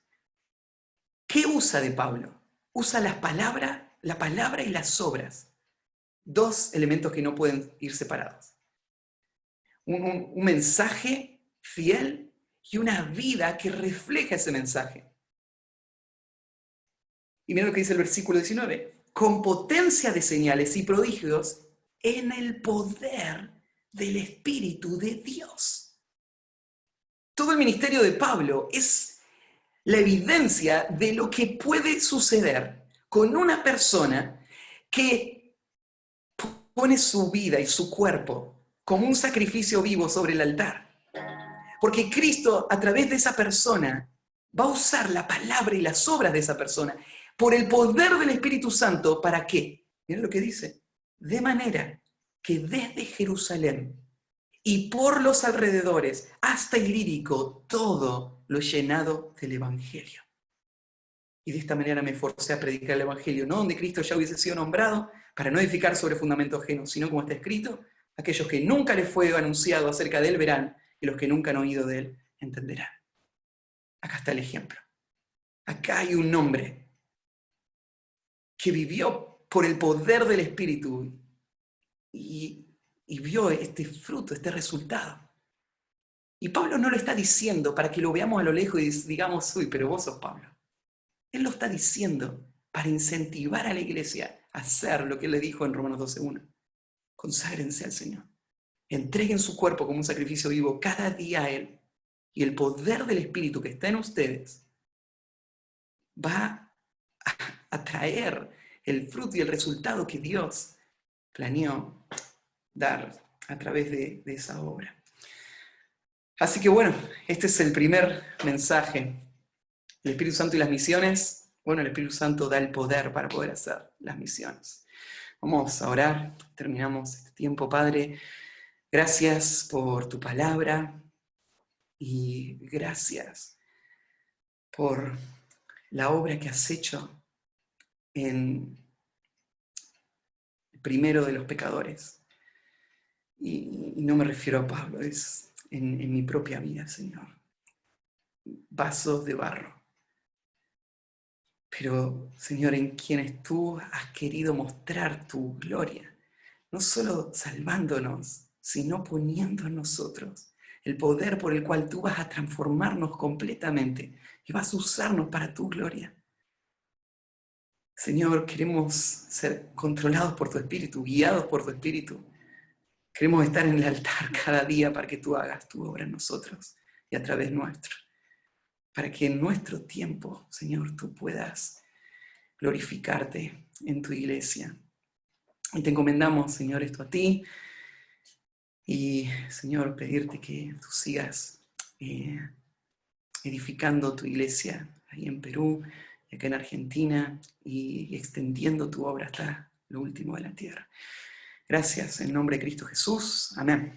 ¿Qué usa de Pablo? Usa la palabra y las obras. Dos elementos que no pueden ir separados. Un mensaje fiel y una vida que refleja ese mensaje. Y mira lo que dice el versículo 19. Con potencia de señales y prodigios en el poder del Espíritu de Dios. Todo el ministerio de Pablo es la evidencia de lo que puede suceder con una persona que pone su vida y su cuerpo como un sacrificio vivo sobre el altar. Porque Cristo, a través de esa persona, va a usar la palabra y las obras de esa persona por el poder del Espíritu Santo. ¿Para qué? Miren lo que dice. De manera que desde Jerusalén y por los alrededores hasta Ilírico, todo lo llenado del Evangelio. Y de esta manera me forcé a predicar el Evangelio, no donde Cristo ya hubiese sido nombrado, para no edificar sobre fundamento ajeno, sino como está escrito, aquellos que nunca les fue anunciado acerca de él verán, y los que nunca han oído de él entenderán. Acá está el ejemplo. Acá hay un hombre que vivió por el poder del Espíritu y vio este fruto, este resultado. Y Pablo no lo está diciendo para que lo veamos a lo lejos y digamos, uy, pero vos sos Pablo. Él lo está diciendo para incentivar a la iglesia a hacer lo que él le dijo en Romanos 12:1. Conságrense al Señor. Entreguen su cuerpo como un sacrificio vivo cada día a Él. Y el poder del Espíritu que está en ustedes va a traer el fruto y el resultado que Dios planeó dar a través de esa obra. Así que bueno, este es el primer mensaje. El Espíritu Santo y las misiones. Bueno, el Espíritu Santo da el poder para poder hacer las misiones. Vamos a orar, terminamos este tiempo, Padre. Gracias por tu palabra y gracias por la obra que has hecho en el primero de los pecadores. Y no me refiero a Pablo, es en mi propia vida, Señor. Vasos de barro. Pero, Señor, en quienes tú has querido mostrar tu gloria, no solo salvándonos, sino poniendo en nosotros el poder por el cual tú vas a transformarnos completamente y vas a usarnos para tu gloria. Señor, queremos ser controlados por tu Espíritu, guiados por tu Espíritu. Queremos estar en el altar cada día para que tú hagas tu obra en nosotros y a través nuestro. Para que en nuestro tiempo, Señor, tú puedas glorificarte en tu iglesia. Y te encomendamos, Señor, esto a ti. Y, Señor, pedirte que tú sigas edificando tu iglesia ahí en Perú, y acá en Argentina, y extendiendo tu obra hasta lo último de la tierra. Gracias, en nombre de Cristo Jesús. Amén.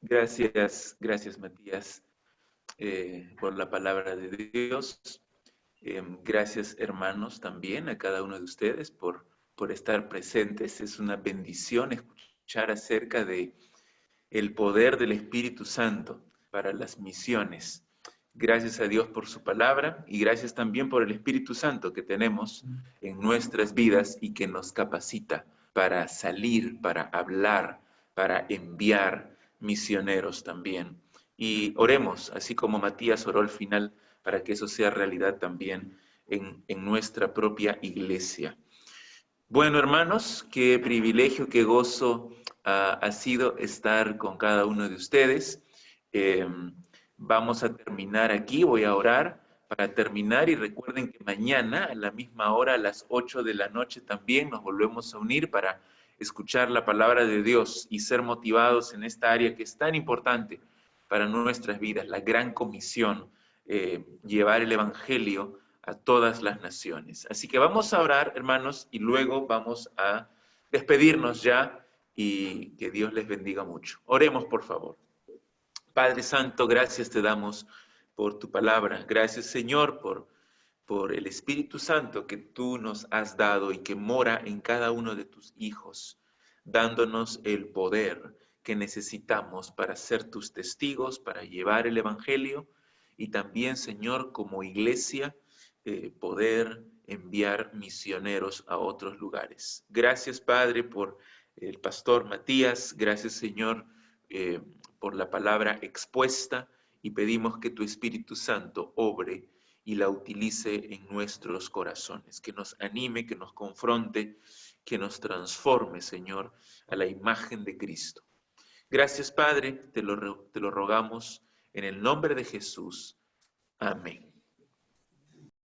Gracias Matías, por la palabra de Dios. Gracias hermanos también a cada uno de ustedes por estar presentes. Es una bendición escuchar acerca de el poder del Espíritu Santo para las misiones. Gracias a Dios por su palabra y gracias también por el Espíritu Santo que tenemos en nuestras vidas y que nos capacita para salir, para hablar, para enviar misioneros también. Y oremos, así como Matías oró al final, para que eso sea realidad también en nuestra propia iglesia. Bueno, hermanos, qué privilegio, qué gozo ha sido estar con cada uno de ustedes. Vamos a terminar aquí, voy a orar para terminar y recuerden que mañana a la misma hora, a las 8 de la noche también nos volvemos a unir para escuchar la palabra de Dios y ser motivados en esta área que es tan importante para nuestras vidas, la gran comisión, llevar el evangelio a todas las naciones. Así que vamos a orar, hermanos, y luego vamos a despedirnos ya y que Dios les bendiga mucho. Oremos, por favor. Padre Santo, gracias te damos por tu palabra. Gracias, Señor, por el Espíritu Santo que tú nos has dado y que mora en cada uno de tus hijos, dándonos el poder que necesitamos para ser tus testigos, para llevar el evangelio y también, Señor, como iglesia, poder enviar misioneros a otros lugares. Gracias, Padre, por el pastor Matías. Gracias, Señor, por la palabra expuesta y pedimos que tu Espíritu Santo obre y la utilice en nuestros corazones, que nos anime, que nos confronte, que nos transforme, Señor, a la imagen de Cristo. Gracias, Padre, te lo rogamos en el nombre de Jesús. Amén.